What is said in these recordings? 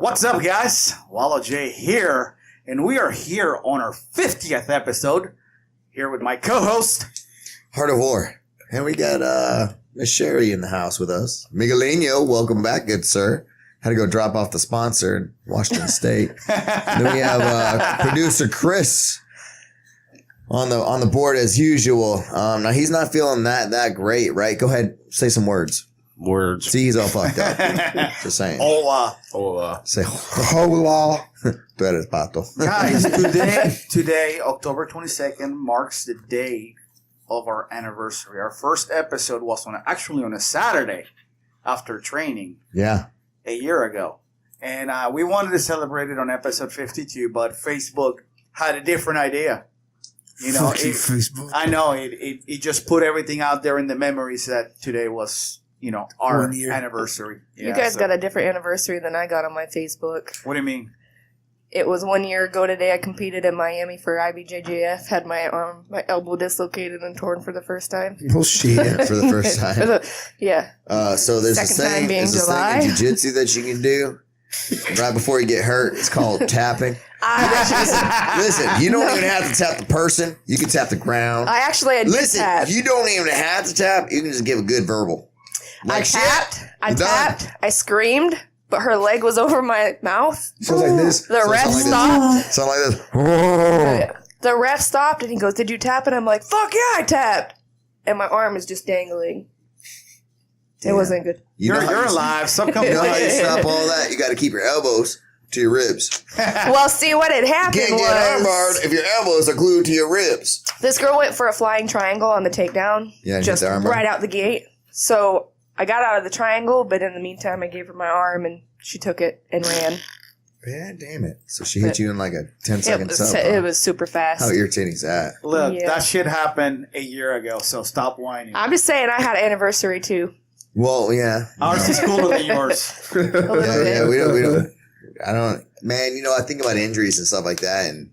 What's up, guys? Wallow J here, and we are here on our 50th episode, here with my co-host, Heart of War. And we got Miss Sherry in the house with us. Miguelino, welcome back, good sir. Had to go drop off the sponsor in Washington State. Then we have producer Chris on the board as usual. Now he's not feeling that great, right? Go ahead, say some words. Words. See, he's all fucked up. Just saying. Hola. Say hola. Tú eres pato. Guys, today, October 22nd, marks the day of our anniversary. Our first episode was actually on a Saturday after training. Yeah. A year ago. And we wanted to celebrate it on episode 52, but Facebook had a different idea. You know, Facebook. I know it just put everything out there in the memories that today was, you know, our anniversary. You guys got a different anniversary than I got on my Facebook. What do you mean? It was 1 year ago today. I competed in Miami for IBJJF. Had my elbow dislocated and torn for the first time. Bullshit. For the first time. Yeah. So there's Second a time thing, being there's this July. thing in jiu-jitsu that you can do right before you get hurt. It's called tapping. Listen, you don't even have to tap the person. You can tap the ground. I actually had Listen, tap. you don't even have to tap. You can just give a good verbal. I Like tapped. shit, I you're done. tapped. I screamed, but her leg was over my mouth. Sounds like this. The ref Sound stopped. Sound like this. The ref stopped and he goes, "Did you tap?" And I'm like, "Fuck yeah, I tapped." And my arm is just dangling. It wasn't good. You're you- alive. Some You know how you company. stop all that? You got to keep your elbows to your ribs. Well, see, what had happened Can't get armbarred was if your elbows are glued to your ribs. this girl went for a flying triangle on the takedown, Yeah, and just hit the armbar. right out the gate. So I got out of the triangle, but in the meantime, I gave her my arm and she took it and ran. Yeah, damn it. So she hit you in like a 10-second sub. It was super fast. How irritating is that? Look, Yeah. that shit happened a year ago, so stop whining. I'm just saying I had an anniversary too. Well, yeah. Ours is cooler than yours. A little bit. Yeah, we don't. I don't. Man, you know, I think about injuries and stuff like that, and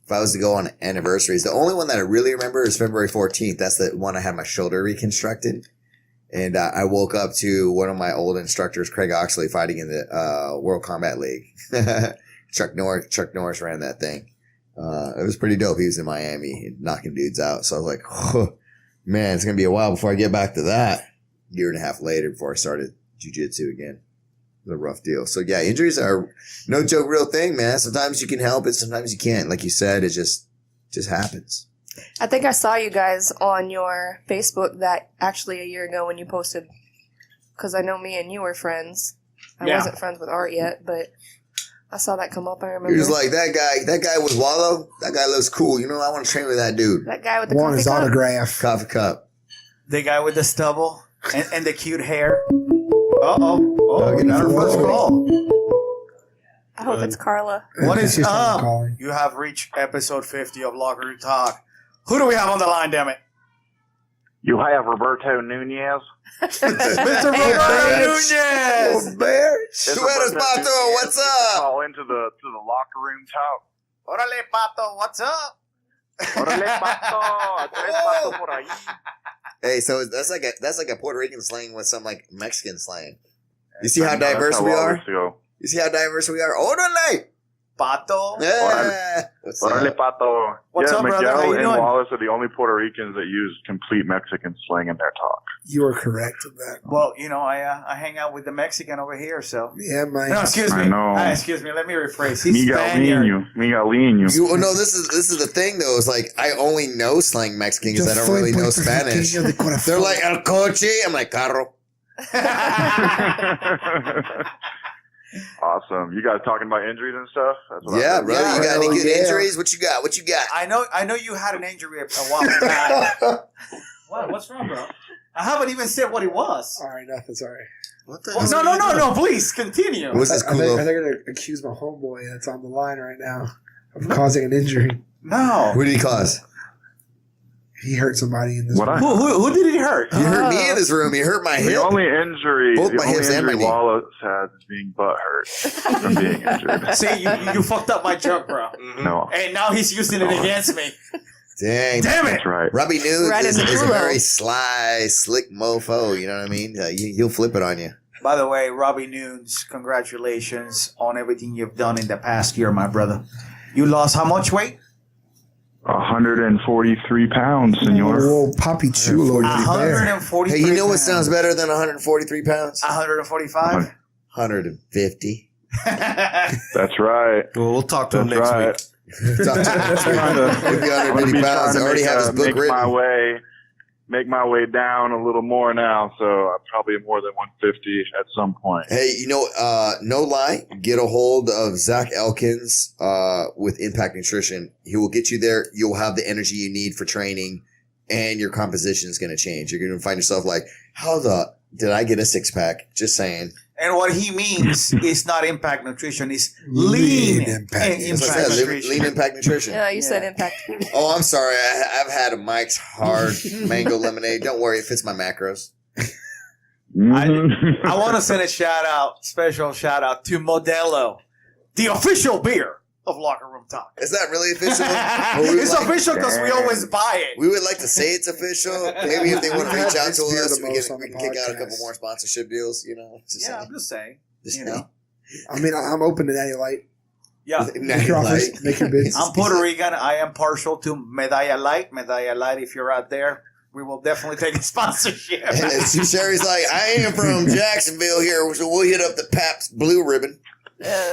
if I was to go on anniversaries, the only one that I really remember is February 14th. That's the one I had my shoulder reconstructed, and I woke up to one of my old instructors, Craig Oxley, fighting in the World Combat League. Chuck Norris ran that thing. It was pretty dope. He was in Miami knocking dudes out. So I was like, oh, man, it's gonna be a while before I get back to that. Year and a half later before I started jiu-jitsu again. It was a rough deal. So yeah, injuries are no joke, real thing, man. Sometimes you can help it, sometimes you can't. Like you said, it just happens. I think I saw you guys on your Facebook that actually a year ago when you posted, because I know me and you were friends. I Yeah. wasn't friends with Art yet, but I saw that come up. I remember. You're just like, that guy was Wallow. That guy looks cool. You know, I want to train with that dude. that guy with the Want coffee his cup. autograph. Coffee cup. The guy with the stubble and the cute hair. Uh-oh. Oh, we got our first call. I hope it's Carla. What is She's not up? calling. You have reached episode 50 of Locker Room Talk. Who do we have on the line, damn it? You have Roberto Nunez. Mr. Roberto Nunez! Oh, bear. It's Sueros Roberto Pato, Nunez. what's up? Call into the locker room talk. Órale, Pato, what's up? Órale, pato, tres pato por ahí. Hey, so that's like a Puerto Rican slang with some like Mexican slang. You see how That's diverse how we all are? this go. You see how diverse we are? Orale! Pato? Yeah. What's Órale, up? pato. What's yeah, up, brother? How Miguel you and doing? Wallace are the only Puerto Ricans that use complete Mexican slang in their talk. You are correct with that. Well, you know, I hang out with the Mexican over here, so. Yeah, man. No, excuse me. I know. Excuse me, let me rephrase. He's Spaniard. Miguelinho. You, no, this is the thing though. It's like I only know slang Mexican because I don't really know Spanish. They're like el coche. I'm like carro. Awesome. You guys talking about injuries and stuff? That's what Yeah, I'm brother. Yeah. You got any Hell good yeah. injuries? What you got? What you got? I know you had an injury a while back. What's wrong, bro? I haven't even said what it was. All right, nothing's all right. What the? Well, no, please continue. What's this I think cool? they're going to accuse my homeboy that's on the line right now of causing an injury. No. What did he cause? He hurt somebody in this What I- room. Who did he hurt? You hurt me in this room. You hurt my The hip. only injury, Both my hips and my knee. Wallace has is being butt hurt from being injured. See, you fucked up my joke, bro. No, And now he's using it against me. Dang. Damn it. that's right. Robbie Nudes Right is in the a culo. very sly, slick mofo. You know what I mean? He'll flip it on you. By the way, Robbie Nunes, congratulations on everything you've done in the past year, my brother. You lost how much weight? 143 pounds, senor. Whoa, Papi Chulo, you there. 143 Hey, you know what pounds. sounds better than 143 pounds? 145? 150. That's right. Well, we'll talk to him That's next right. week. Trying to, If you're I'm gonna 150 be pounds, trying I to already have his book written. make my way down a little more now. So I'm probably more than 150 at some point. Hey, no lie, get a hold of Zach Elkins with Impact Nutrition. He will get you there. You'll have the energy you need for training, and your composition is going to change. You're going to find yourself like, how the did I get a six pack? Just saying. And what he means is not impact nutrition, it's lean Impact. That's what I impact said, nutrition. lean Impact Nutrition. Yeah, you said impact. Oh, I'm sorry. I've had a Mike's Hard Mango Lemonade. Don't worry, it fits my macros. I want to send a special shout out to Modelo, the official beer of Locker Room Talk. Is that really official? Or we It's like- official because we always buy it. We would like to say it's official. Maybe if they want to reach out to Beer us, the we most can, on we the can kick out a couple podcast. more sponsorship deals. Just Yeah, saying. I'm just saying. Just You saying. know. I mean, I'm open to any light. Yeah. Make your offers, Like- make your bids. I'm Puerto Rican. I am partial to Medalla Light. Medalla Light, if you're out there, we will definitely take a sponsorship. And Sherry's like, I am from Jacksonville here, so we'll hit up the Pabst Blue Ribbon.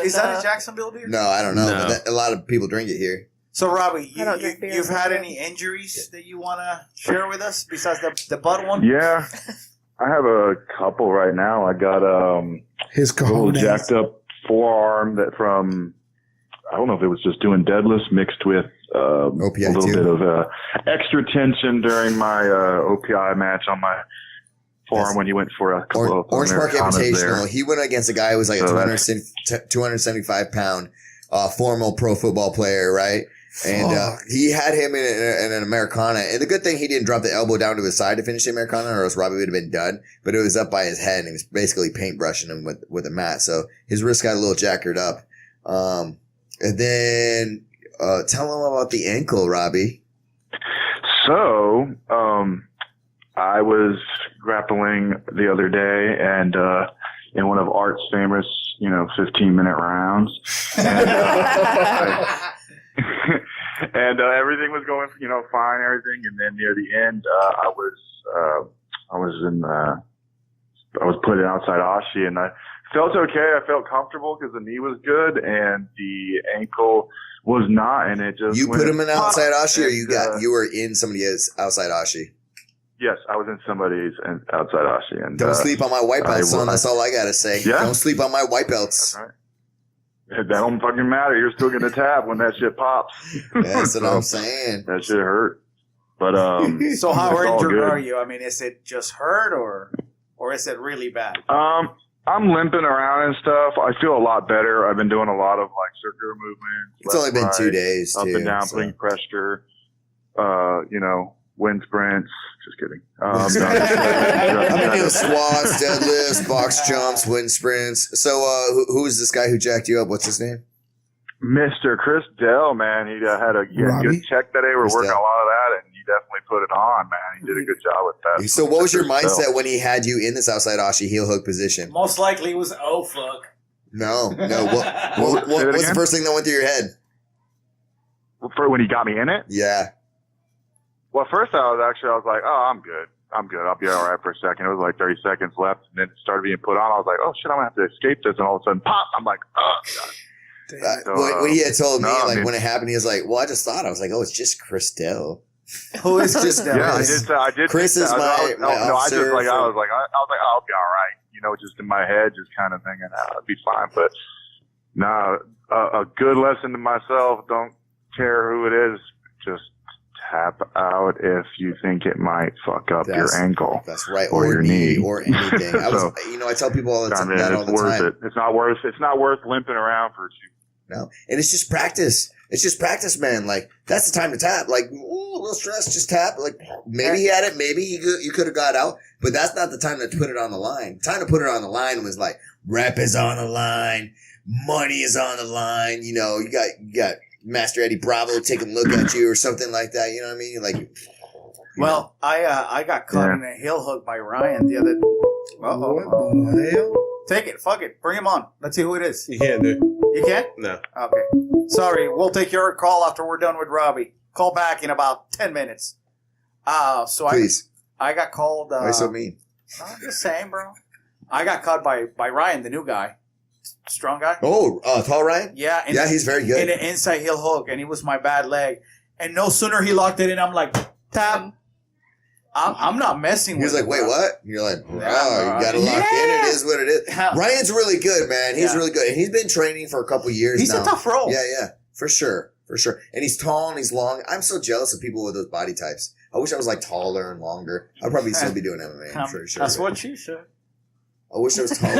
Is that a Jacksonville beer? No, I don't know. No. But a lot of people drink it here. So, Robbie, I don't drink beer. you've had any injuries that you want to share with us besides the butt one? Yeah, I have a couple right now. I got His a little cojones. jacked up forearm that from, I don't know if it was just doing deadlifts mixed with a OPI little too. bit of extra tension during my OPI match on my forearm when he went for a couple of Orange Park Americanas there. Invitational. He went against a guy who was like a So 275 pound formal pro football player, right? And Fuck. he had him in an Americana. And the good thing, he didn't drop the elbow down to his side to finish the Americana, or else Robbie would have been done. But it was up by his head, and he was basically paintbrushing him with a mat. So his wrist got a little jackered up. And then tell him about the ankle, Robbie. So, I was grappling the other day, and in one of Art's famous, 15-minute rounds, and everything was going, fine, everything. And then near the end, I was put in outside Ashi, and I felt okay. I felt comfortable because the knee was good, and the ankle was not. And it just You went put him in outside pop. Ashi, or And, you were in somebody's outside Ashi? Yes, I was in somebody's outside Ashi, and Don't sleep on my white belts, son. That's all I gotta say. Yeah. Don't sleep on my white belts. That's right. That don't fucking matter. You're still gonna tap when that shit pops. That's what I'm So, saying. That shit hurt. But So how it's all injured good. are you? I mean, is it just hurt or is it really bad? I'm limping around and stuff. I feel a lot better. I've been doing a lot of circular movements. It's only been 2 days, Up too. and down, so. putting pressure. Wind sprints. Just kidding. I've been doing squats, deadlifts, box jumps, wind sprints. So, who's this guy who jacked you up? What's his name? Mr. Chris Dell, man, he had a Robbie? good check that day. We're Chris working Dell. a lot of that, and he definitely put it on, man. He did a good job with that. So, what was your Chris Dell. mindset when he had you in this outside Ashi heel hook position? Most likely it was, oh, fuck. No. What Say what's that the again? first thing that went through your head? For when he got me in it? Yeah. Well, first I was like, oh, I'm good. I'll be all right for a second. It was like 30 seconds left, and then it started being put on. I was like, oh, shit, I'm going to have to escape this. And all of a sudden, pop! I'm like, oh, God. Damn it. So, when he had told me, no, I mean- when it happened, he was like, well, I just thought. I was like, oh, it's just Chris Dell. Who is Chris Dell? Yeah, Chris. I did. Chris think is that. my I was officer like, for- oh, I'll be all right. Just in my head, just kind of thinking, I'll be fine. But no, a good lesson to myself. Don't care who it is. Just tap out if you think it might fuck up your ankle. That's right. Or your knee. or anything. I tell people all the I time mean, that all it's the worth time. it. It's not worth limping around for 2. No, and it's just practice. It's just practice, man. Like, that's the time to tap. Like, ooh, a little stress, just tap. Like, maybe he had it, maybe you could have got out, but that's not the time to put it on the line. Time to put it on the line was like, rep is on the line, money is on the line. You got Master Eddie Bravo taking a look at you or something like that. You know what I mean? Like, Well, I got caught in a heel hook by Ryan What the hell? Take it. Fuck it. Bring him on. Let's see who it is. You can't do. You can't? No. Okay. Sorry. We'll take your call after we're done with Robbie. Call back in about 10 minutes. Please. I got called. Why so mean? I'm just saying, bro. I got caught by Ryan, the new guy. Strong guy. Oh, tall Ryan? Yeah. Yeah, he's very good. In an inside heel hook, and he was my bad leg. And no sooner he locked it in, I'm like, tap. I'm not messing He with was it. like, wait, bro. what? And you're like, bro, Yeah, you got to lock in. It is what it is. Hell. Ryan's really good, man. He's Yeah. really good. And he's been training for a couple years He's now. a tough roll. Yeah, for sure. And he's tall and he's long. I'm so jealous of people with those body types. I wish I was like taller and longer. I'd probably still be doing MMA. I'm pretty sure. That's what she said. I wish I was taller.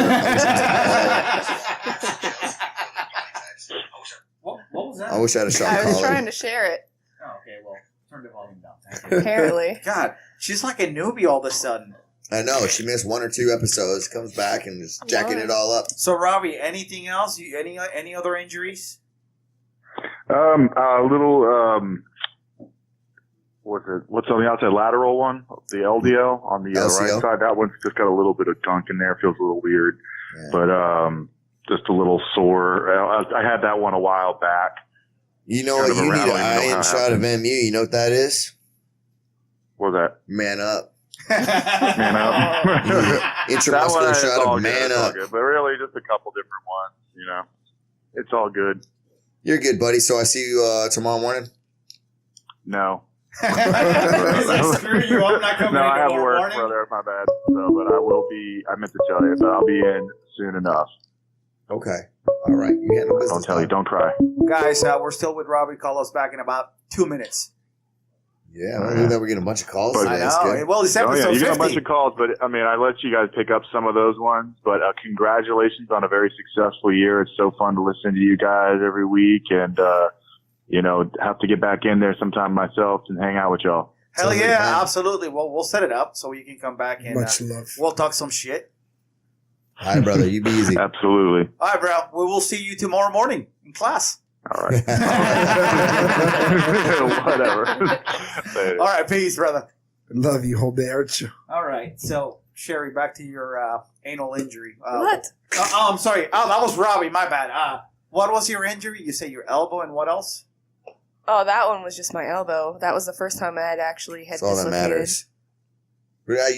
What was that? I wish I had a shot I was collar. trying to share it. Oh, okay, well, turn the volume down. Thank you. Apparently. God, she's like a newbie all of a sudden. I know. She missed 1 or 2 episodes, comes back and is jacking it all up. So, Robbie, anything else? Any other injuries? A little, what's on the outside lateral one? The LDL on the LCL? right side. That one's just got a little bit of gunk in there. Feels a little weird, Yeah. but just a little sore. I had that one a while back. You know Kind what? of a You need rattle, an you know how iron it shot of MU. You know what that is? What was that? Man up. Man up. That one Intramuscular is shot all of good, man it's all up. good. But really, just a couple different ones. You know, it's all good. You're good, buddy. So I see you tomorrow morning. No. Screw you, I'm not coming No, in I have tomorrow work, morning. brother. My bad. So, but I will be. I meant to tell you, but I'll be in soon enough. Okay. All right. You handle business. Don't tell you. Don't cry. Guys, we're still with Robbie. Call us back in about 2 minutes. Yeah, I think that we're getting a bunch of calls But- today. I That's know. good. Well, it's Oh episode yeah, you got a 50. bunch of calls, but I mean, I let you guys pick up some of those ones. But congratulations on a very successful year. It's so fun to listen to you guys every week, and have to get back in there sometime myself and hang out with y'all. Hell Sounds like yeah, fun. absolutely. Well, we'll set it up so you can come back and Much love. we'll talk some shit. All right, brother. You be easy. Absolutely. All right, bro. We will see you tomorrow morning in class. All right. Whatever. Later. All right, peace, brother. Love you, Roberto. All right, so Sherry, back to your anal injury. What? I'm sorry. Oh, that was Robbie. My bad. What was your injury? You say your elbow, and what else? Oh, that one was just my elbow. That was the first time I had actually had That's all that dislocated. matters. Yeah,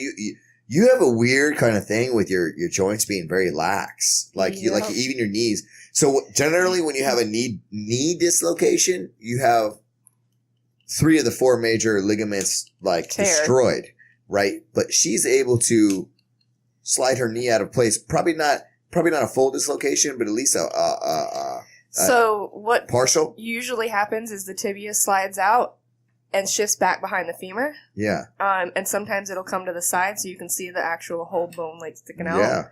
you have a weird kind of thing with your joints being very lax, like you like Yeah. even your knees. So generally, when you have a knee dislocation, you have 3 of the 4 major ligaments like Tear. destroyed, right? But she's able to slide her knee out of place. Probably not a full dislocation, but at least a So what partial. usually happens is the tibia slides out and shifts back behind the femur. Yeah, And sometimes it'll come to the side so you can see the actual whole bone like sticking out. yeah.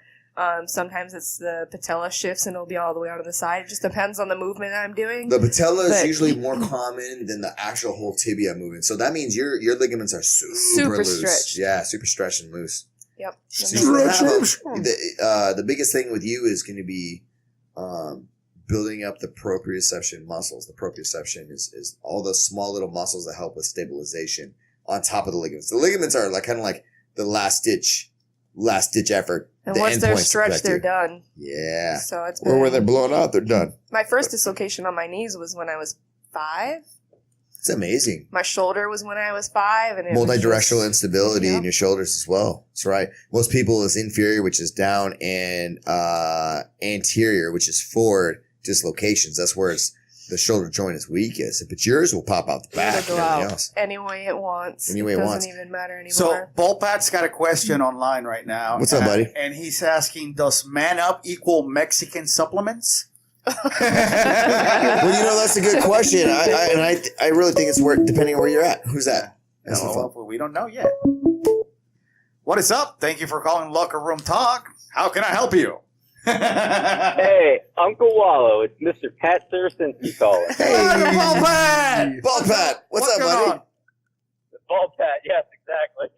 Sometimes it's the patella shifts and it'll be all the way out on the side. It just depends on the movement I'm doing. The patella is But- usually more common than the actual whole tibia movement. So that means your ligaments are super loose. stretched. Yeah, super stretched and loose. Yep. So you have the biggest thing with you is going to be building up the proprioception muscles. The proprioception is all those small little muscles that help with stabilization on top of the ligaments. The ligaments are like kind of like the last ditch effort. And the once they're endpoints to stretched, protect they're you. done. Yeah. So it's Or when been, they're blown out, they're done. my first dislocation on my knees was when I was 5. It's amazing. My shoulder was when I was 5, and it was Multi-directional just- instability in Yeah. your shoulders as well. That's right. Most people is inferior, which is down, and anterior, which is forward dislocations. That's where the shoulder joint is weakest. But yours will pop out the back It'll and go everything out else. any way it wants. Any way it doesn't wants. even matter anymore. So, Bullpat's got a question online right now. What's up, buddy? And he's asking, does man up equal Mexican supplements? Well, that's a good question. I really think it's depending on where you're at. Who's that? That's the No, phone. we don't know yet. What is up? Thank you for calling Locker Room Talk. How can I help you? Hey, Uncle Wallow, it's Mr. Pat Sarasinski calling. Hey, Bullpat! Bald Pat, what's up, going buddy? on? Ball Pat, yes, exactly.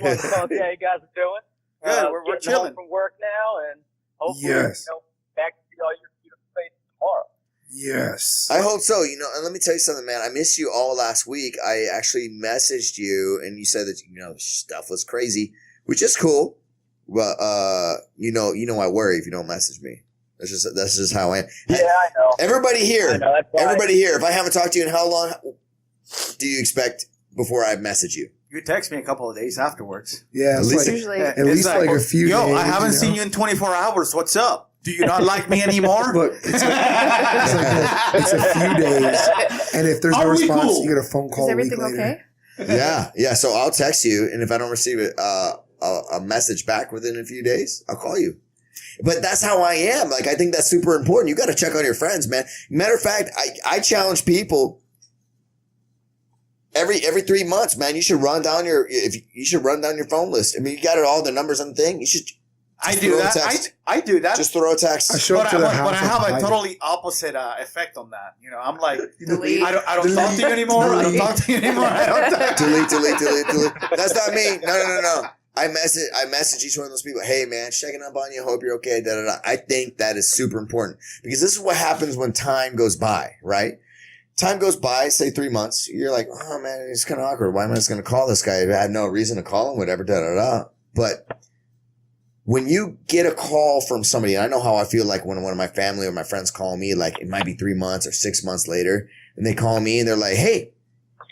I love you. How you guys are doing? Good, we're Getting chilling. home from work now, and hopefully, Yes. back to see all your beautiful faces tomorrow. Yes. I hope so. You know, and let me tell you something, man. I missed you all last week. I actually messaged you, and you said that stuff was crazy, which is cool. But you know, I worry if you don't message me. That's just how I am. Yeah, I know. Everybody here, I know, that's why. everybody here. If I haven't talked to you in how long do you expect before I message you? You text me a couple of days afterwards. Yeah, it's At least- like, Usually, at least like a few Yo, days. I haven't seen you in 24 hours. What's up? Do you not like me anymore? Look, it's a few days, and if there's no Are we response, cool? you get a phone call is a week everything later. okay? Yeah. So I'll text you, and if I don't receive a message back within a few days, I'll call you. But that's how I am. Like, I think that's super important. You got to check on your friends, man. Matter of fact, I challenge people every 3 months, man. You should run down your phone list. I mean, you got it all the numbers on the thing. You should. I Just do throw a that. text. I do that. Just throw a text. I show up but to the I house. have and a hide totally opposite effect on that. You know, I'm like, Delete. I don't talk to you anymore. I don't talk to you anymore. I don't delete. That's not me. No. I message each one of those people. Hey, man, checking up on you. Hope you're okay. Da, da, da. I think that is super important because this is what happens when time goes by, right? Time goes by, say 3 months. You're like, oh man, it's kind of awkward. Why am I just going to call this guy? I had no reason to call him, whatever, da, da, da. But when you get a call from somebody, and I know how I feel like when one of my family or my friends call me, like it might be 3 months or 6 months later, and they call me and they're like, hey,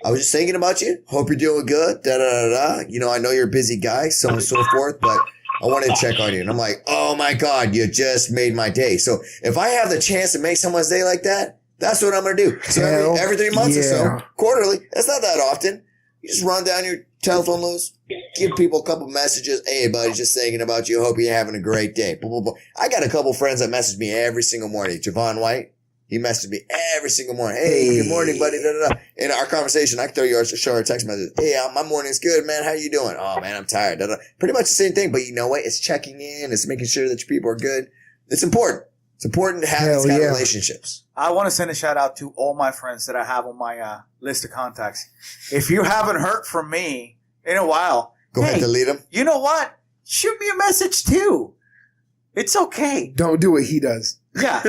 I was just thinking about you. Hope you're doing good. Da, da, da, da. You know, I know you're a busy guy, so on and so forth, but I wanted to check on you. And I'm like, oh my God, you just made my day. So if I have the chance to make someone's day like that, that's what I'm going to do. So every 3 months or so, quarterly, that's not that often. You just run down your telephone list, give people a couple messages. Hey, buddy, just thinking about you. Hope you're having a great day. Blah, blah, blah. I got a couple friends that message me every single morning. Javon White, he messaged me every single morning. Hey, good morning, buddy. Da, da, da. In our conversation, I can throw you a text message. Hey, my morning's good, man. How you doing? Oh, man, I'm tired. Da, da. Pretty much the same thing, but you know what? It's checking in. It's making sure that your people are good. It's important. It's important to have these kind of relationships. I want to send a shout out to all my friends that I have on my list of contacts. If you haven't heard from me in a while, Go ahead, delete them. You know what? Shoot me a message too. It's okay. Don't do what he does. Yeah,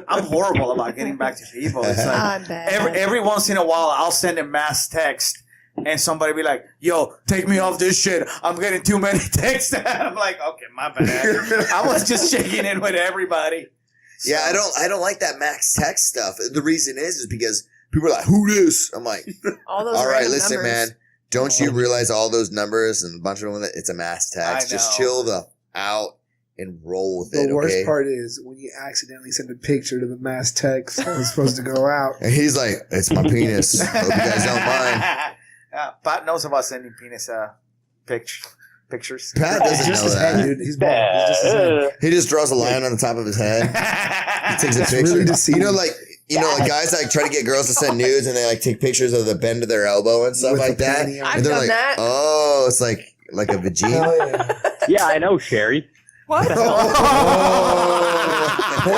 I'm horrible about getting back to people. It's like I'm bad. every once in a while, I'll send a mass text, and somebody be like, "Yo, take me off this shit. I'm getting too many texts." I'm like, "Okay, my bad. I was just checking in with everybody." So, Yeah, I don't like that max text stuff. The reason is because people are like, "Who this?" I'm like, All those "All right, random listen, numbers. man. Don't you realize all those numbers and a bunch of them? It's a mass text. I Just know. chill the out and roll with it." The worst Okay. part is when you accidentally send a picture to the mass text that was supposed to go out. And he's like, "It's my penis. Hope you guys don't mind." Pat knows about sending penis pictures. Pat doesn't Just know his head, that. dude. He's bald. It's just his head. He just draws a line on the top of his head. He takes a It's picture. really deceiving. You know, like guys like try to get girls to send nudes and they like take pictures of the bend of their elbow and stuff With like the that. panty on. I've And they're done like, that. "Oh, it's like a vagina." Hell yeah. Yeah, I know, Sherry. What? Point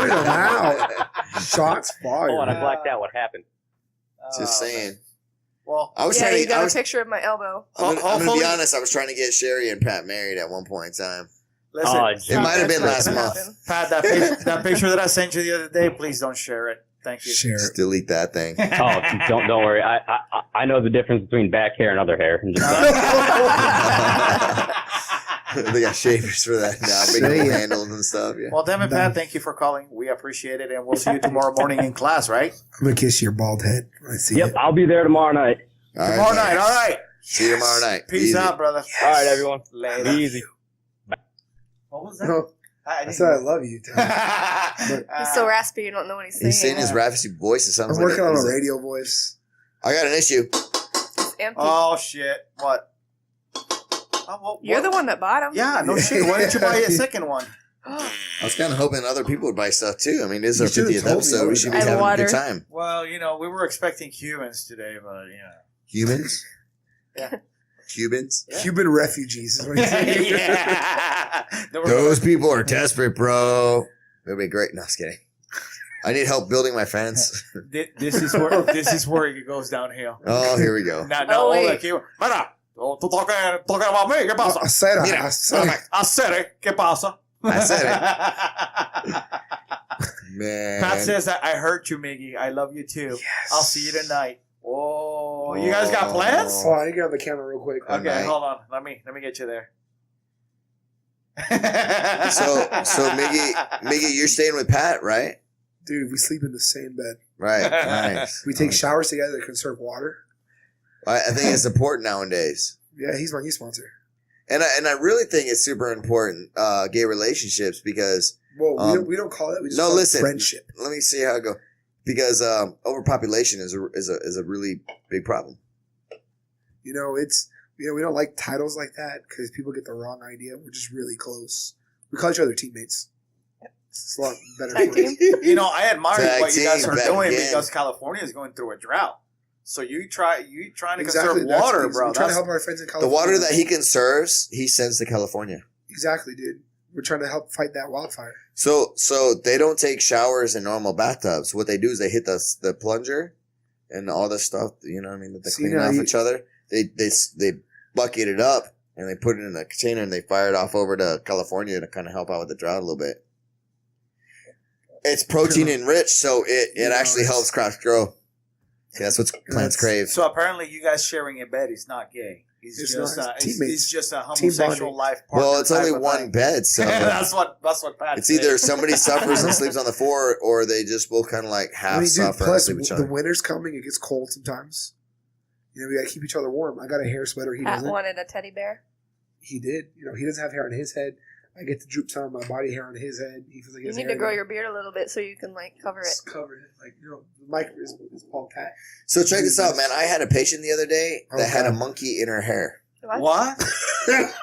them out. Shots fired. Oh, and I blacked out. What happened? Just saying. Well, I was Yeah, trying you to. got a picture of my elbow. I'm gonna Hopefully- be honest. I was trying to get Sherry and Pat married at one point in time. listen, Oh, It might have been That's last not month. gonna happen. Pat, that picture that I sent you the other day, please don't share it. Thank you. Share Just it. delete that thing. Oh, don't worry. I know the difference between back hair and other hair. I'm just They got shavers for that now. Big Say it. handles and stuff. Yeah. Well, damn it, Pat, thank you for calling. We appreciate it, and we'll see you tomorrow morning in class, right? I'm going to kiss your bald head when I see Yep, it. I'll be there tomorrow night. All right, Tomorrow man. night, all right. See you tomorrow night. Peace Easy. out, brother. All right, everyone. Later. Be easy. What was that? No, I said I love you, Tom. He's so raspy, you don't know what he's saying. He's saying his raspy voice. It sounds I'm like working on he's a like, radio voice. I got an issue. It's empty. Oh, shit. What? Oh, well, You're the one that bought him. Yeah, no shit. Why didn't you buy a second one? I was kind of hoping other people would buy stuff too. I mean, this You is our should've 50th told me episode. We should be And having a water. good time. Well, we were expecting Cubans today, but, Humans? Yeah. Cubans? Yeah. Cuban refugees is what he's saying. yeah. They were Those people are desperate, bro. It'll be great. No, I was kidding. I need help building my fence. this is where it goes downhill. Oh, here we go. No, Oh, wait. like you. Mira, tú talking about me. ¿Qué pasa? I said Mira, I said Hacer, ¿qué pasa? I said it. Man. Pat Pat says that I hurt you, Miggy. I love you too. Yes. I'll see you tonight. Oh, you guys got plans? Oh, I need to get on the camera real quick. Okay, night. hold on. Let me get you there. So Miggy, you're staying with Pat, right? Dude, we sleep in the same bed. Right. Nice. We take showers together to conserve water. I think it's important nowadays. Yeah, he's my new sponsor. And I really think it's super important, gay relationships, because Well, we don't call it. We just call it friendship. Let me see how I go. Because overpopulation is a really big problem. You know, we don't like titles like that because people get the wrong idea. We're just really close. We call each other teammates. It's a lot better. Tag for us. team. You know, I admire Tag what you guys team are back doing again. because California is going through a drought. So you trying to Exactly. conserve water, We're bro. trying to help our friends in The California. water that he conserves, he sends to California. Exactly, dude. We're trying to help fight that wildfire. So they don't take showers in normal bathtubs. What they do is they hit the plunger and all this stuff. You know what I mean? That they See, clean now off you- each other. They bucket it up and they put it in a container and they fire it off over to California to kind of help out with the drought a little bit. It's protein enriched, so it actually helps crops grow. See, that's what plants crave. So apparently, you guys sharing a bed is not gay. He's It's just not. It's he's teammates. just a Team homosexual bonding. life partner. Well, it's only type of one thing. bed, so that's what Pat it's said. either somebody suffers and sleeps on the floor, or they just both kind of like half suffer and plus sleep with each the other. winter's coming. It gets cold sometimes. You know, we gotta keep each other warm. I got a hair sweater. He Pat doesn't. wanted a teddy bear. He did. You know, he doesn't have hair on his head. I get to droop some of my body hair on his head. He feels like he You has need hair to grow again. your beard a little bit so you can cover it. It's covered. Like, you know, the mic is Paul Pat. So check this out, man. I had a patient the other day that had a Okay. monkey in her hair. What?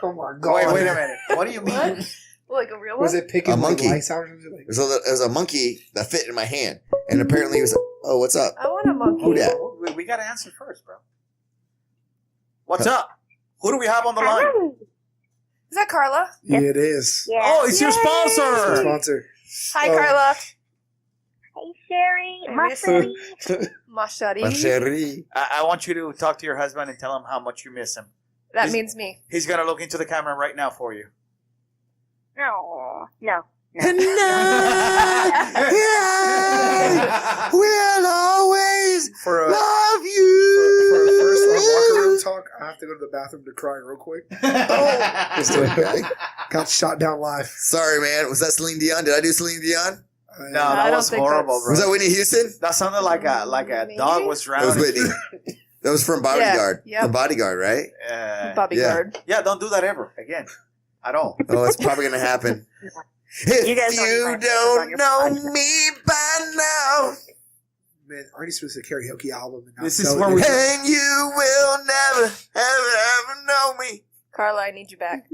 Oh my god! Wait a minute. What do you mean? What? Like a real one? Was it picking A like monkey. lice out or something? Like, So there was a monkey that fit in my hand, and apparently he was. Oh, what's up? I want a monkey. Who dat? We got to answer first, bro. What's up? Who do we have on the line? Is that Carla? yeah, it is. Yeah. Oh, it's your It's our sponsor. sponsor. Hi, Oh. Carla. Hey, Sherry. Hey, My miss. pretty. Mashari. Ma chérie. I want you to talk to your husband and tell him how much you miss him. That means me. He's gonna look into the camera right now for you. No. No. And I will always For a love for you. a first locker room talk, I have to go to the bathroom to cry real quick. Just doing okay. Got shot down live. Sorry, man. Was that Celine Dion? Did I do Celine Dion? No, I that don't was think horrible, that's- bro. Was that Whitney Houston? That sounded like a Maybe? dog was That was drowning. Whitney. That was from Bodyguard. Yeah, yep. From Bodyguard, right? Bobby Yeah. Guard. Yeah, don't do that ever again, at all. Oh, it's probably gonna happen. If You guys don't you mind don't your know podcast. me by now, Man, Artie's supposed to karaoke album. And not This is sell where it. we- and you will never, ever know me. Carla, I need you back.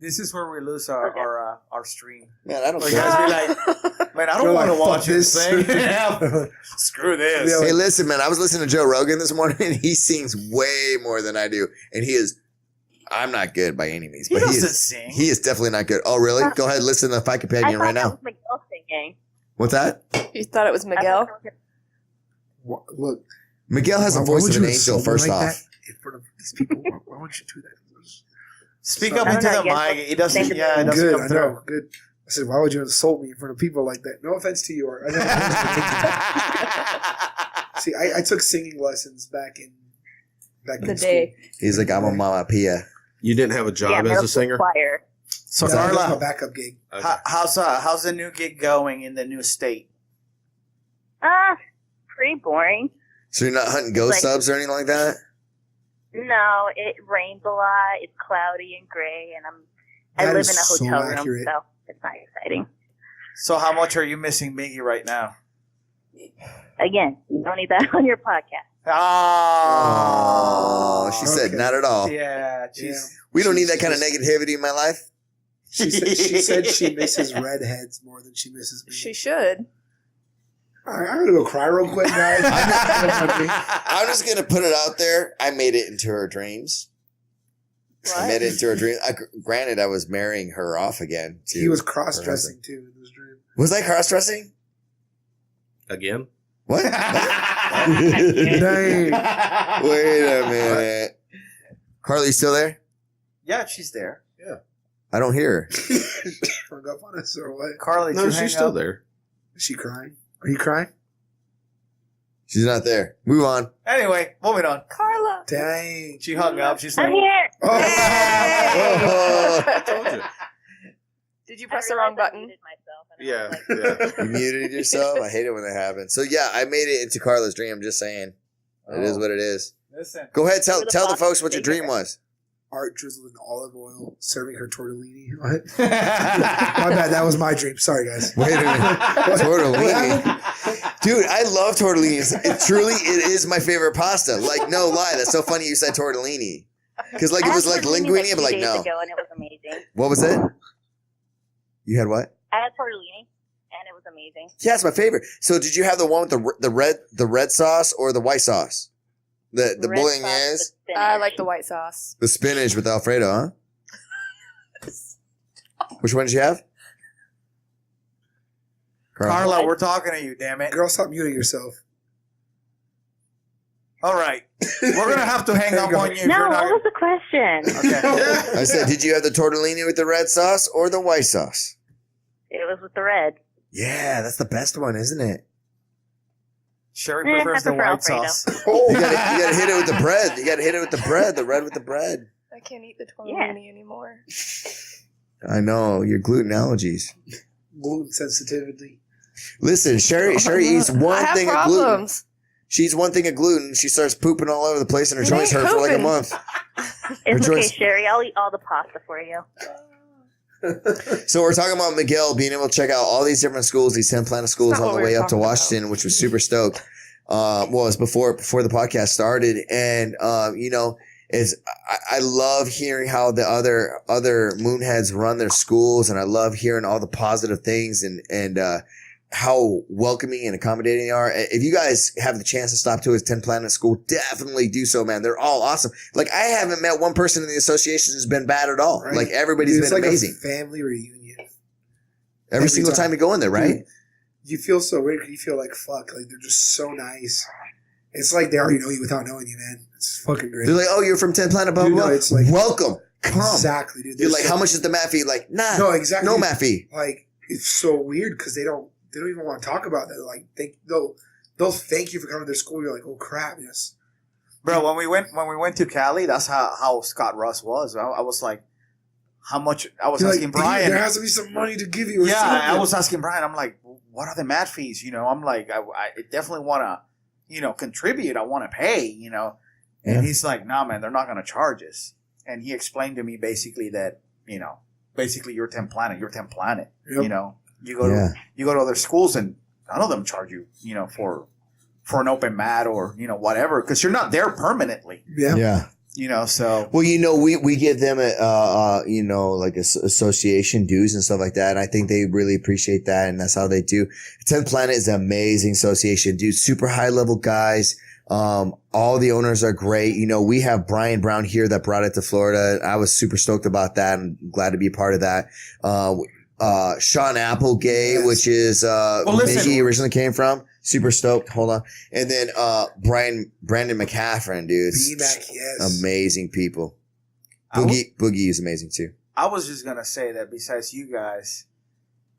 This is where we lose our stream. Man, I don't Like, care. guys be like, man, I don't They're want to like, watch fuck this this. thing. Yeah, screw this. Yeah. Hey, listen, man. I was listening to Joe Rogan this morning, and he sings way more than I do. And he is, I'm not good by any means, He but doesn't sing. he is definitely not good. Oh, really? Go ahead, listen to Fight I Companion thought right that now. was Miguel singing. What's that? You thought it was Miguel? Look, Miguel has the why voice would of an you angel, insult me first like off. that in front of these people? Why would you do that? Speak So- up I into don't the know, I mic. guess It doesn't. think Yeah, it doesn't Good, come I through. know. Good. I said, why would you insult me in front of people like that? No offense to you. I never See, I took singing lessons back in The day. He's like, I'm a Mama Pia. You didn't have a job yeah, as a singer? Choir. So School. That's my Carla, backup gig. Okay. how's the new gig going in the new state? Pretty boring. So you're not hunting ghost Like- subs or anything like that? No, it rains a lot. It's cloudy and gray, and I That live is in a so hotel room, accurate. so it's not exciting. So how much are you missing Miggy right now? Again, you don't need that on your podcast. Oh, she said Okay. not at all. Yeah, Yeah. We don't need that kind of negativity in my life. She said she misses redheads more than she misses me. She should. All right, I'm going to go cry real quick, guys. I'm just gonna put it out there. I made it into her dreams. I made it into her dreams. Granted, I was marrying her off again. To He was her cross-dressing, husband. too, in his dream. Was I cross dressing? Again? What? Dang. Wait a minute. Carly, you still there? Yeah, she's there. I don't hear her. Hung up on us or what? Carly, No, did you she's hang still up? there. Is she crying? Are you crying? She's not there. Move on. Anyway, moving on. Carla. Dang. She hung up. She's I'm like, here. Oh. I told you. Did you press the wrong button? Yeah. You muted yourself? I hate it when that happens. So, yeah, I made it into Carla's dream. I'm just saying. It is what it is. listen. Go ahead. Tell You're the the boss folks what your figure. dream was. Art drizzled in olive oil, serving her tortellini. What? My bad. That was my dream. Sorry, guys. Wait a minute. Tortellini. Dude, I love tortellinis. It is my favorite pasta. Like, no lie. That's so funny you said tortellini. Because, like, I it was had like tortellini linguine, but like, 2 days no. ago, and it was amazing. What was it? You had what? I had tortellini, and it was amazing. Yeah, it's my favorite. So, did you have the one with the red sauce or the white sauce? The Red bolognese, sauce with spinach. I like the white sauce. the spinach with Alfredo, huh? Which one did you have? Carla, we're talking to you, damn it. Girl, stop muting yourself. All right. We're going to have to hang There you up go. on you. if No, you're what not- was the question? Okay. I said, did you have the tortellini with the red sauce or the white sauce? It was with the red. Yeah, that's the best one, isn't it? Sherry I prefers the prefer white Alfredo. sauce. You gotta hit it with the bread. You gotta hit it with the bread. The red with the bread. I can't eat the tortellini anymore. I know your gluten allergies. Gluten sensitivity. Listen, Sherry eats I one have thing of gluten. problems. She eats one thing of gluten. She starts pooping all over the place, and her It joints ain't hurt for like a pooping. month. It's okay, Rejoice. Sherry. I'll eat all the pasta for you. So we're talking about Miguel being able to check out all these different schools, these 10 Planet schools That's not on the what we way were up to talking Washington, which was super stoked. Well, it was before the podcast started, and I love hearing how the other Moonheads run their schools, and I love hearing all the positive things and how welcoming and accommodating they are. If you guys have the chance to stop to his 10 Planet school, definitely do so, man. They're all awesome. Like, I haven't met one person in the association who's been bad at all. Right? Like, everybody's Dude, it's been like amazing. a family reunion. Every single time you go in there, right? Dude, you feel so weird 'cause you feel like fuck. Like, they're just so nice. It's like they already know you without knowing you, man. It's fucking great. They're like, oh, you're from 10 Planet, blah, Dude, blah, no, blah. it's like- Welcome. Come. Exactly, dude. You're They're like, so- how much is the mat fee? Like, nah. No, exactly. No mat fee. Like, it's so weird because they don't even want to talk about that. Like, they'll thank you for coming to their school. You're like, oh crap, yes. Bro, when we went to Cali, that's how Scott Russ was. I was like, how much? I was You're asking like, Brian. there has to be some money to give you. Or Yeah, something. I was asking Brian. I'm like, what are the mat fees? You know, I'm like, I definitely want to, contribute. I want to pay. Yeah. And he's like, nah, man, they're not going to charge us. And he explained to me basically that, basically you're 10 Planet. You're 10 Planet. Yep. You go to other schools and none of them charge you, for an open mat or whatever, because you're not there permanently. Yeah. So Well, we give them like association dues and stuff like that. And I think they really appreciate that. And that's how they do. 10th Planet is an amazing association, dude. Super high level guys. All the owners are great. We have Brian Brown here that brought it to Florida. I was super stoked about that and glad to be a part of that. Sean Applegate, Yes. which is, listen. Mickey originally came from. Super stoked. Hold on. And then, Brandon McCaffrey, dude. BMAC, yes. Amazing people. I was- Boogie is amazing too. I was just going to say that besides you guys,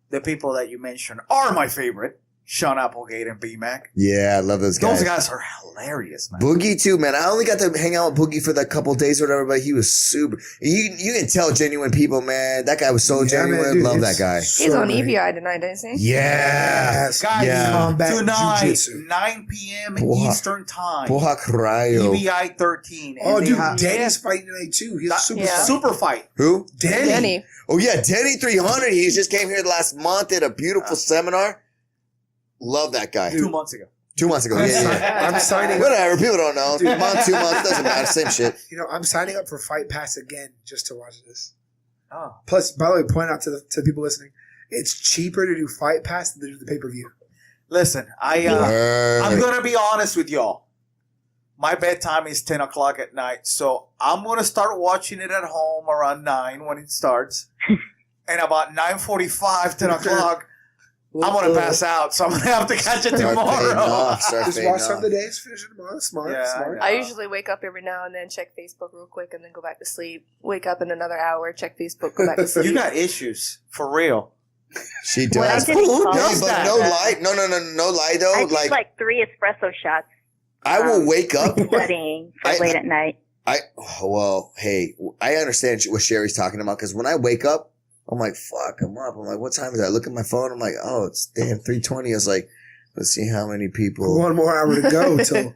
the people that you mentioned are my favorite. Sean Applegate and B-Mac. Yeah, I love those guys. Those guys are hilarious, man. Boogie too, man. I only got to hang out with Boogie for that couple days or whatever, but he was super. You can tell genuine people, man. That guy was so Yeah, genuine. man, dude, Love that it's guy. so He's on great. EVI tonight, isn't he? Yeah. Yes. Guys, Yeah. Combat tonight, jiu-jitsu. 9 p.m. Porra. Eastern Time. Porra crayo. EBI 13. Oh, And they dude, have- Danny's fighting tonight too. He's a super Yeah. fight. Super fight. Who? Denny. Oh yeah, Denny 300. He just came here last month, did a beautiful seminar. Love that guy. 2 months ago. 2 months ago. Yeah. I'm signing up. Whatever. People don't know. Dude. Month, 2 months doesn't matter. Same shit. I'm signing up for Fight Pass again just to watch this. Oh. Plus, by the way, point out to the people listening, it's cheaper to do Fight Pass than to do the pay-per-view. Listen, I'm Word. going to be honest with y'all. My bedtime is 10 o'clock at night, so I'm going to start watching it at home around 9 when it starts. And about 9:45, 10 o'clock, I'm going to pass out, so I'm going to have to catch it Start fading tomorrow. off. Start Just fading watch some off. of the days, finish it tomorrow. Smart, Yeah, smart. I know. I usually wake up every now and then, check Facebook real quick, and then go back to sleep. Wake up in another hour, check Facebook, go back to sleep. You got issues, for real. She Well, I does. didn't call Hey, it but that. no lie. No lie though. I did like 3 espresso shots. I will wake up. Studying for late at night. Hey, I understand what Sherry's talking about because when I wake up, I'm like, fuck, I'm up. I'm like, what time is it? I look at my phone. I'm like, oh, it's damn 3:20. I was like, let's see how many people. 1 more hour to go till.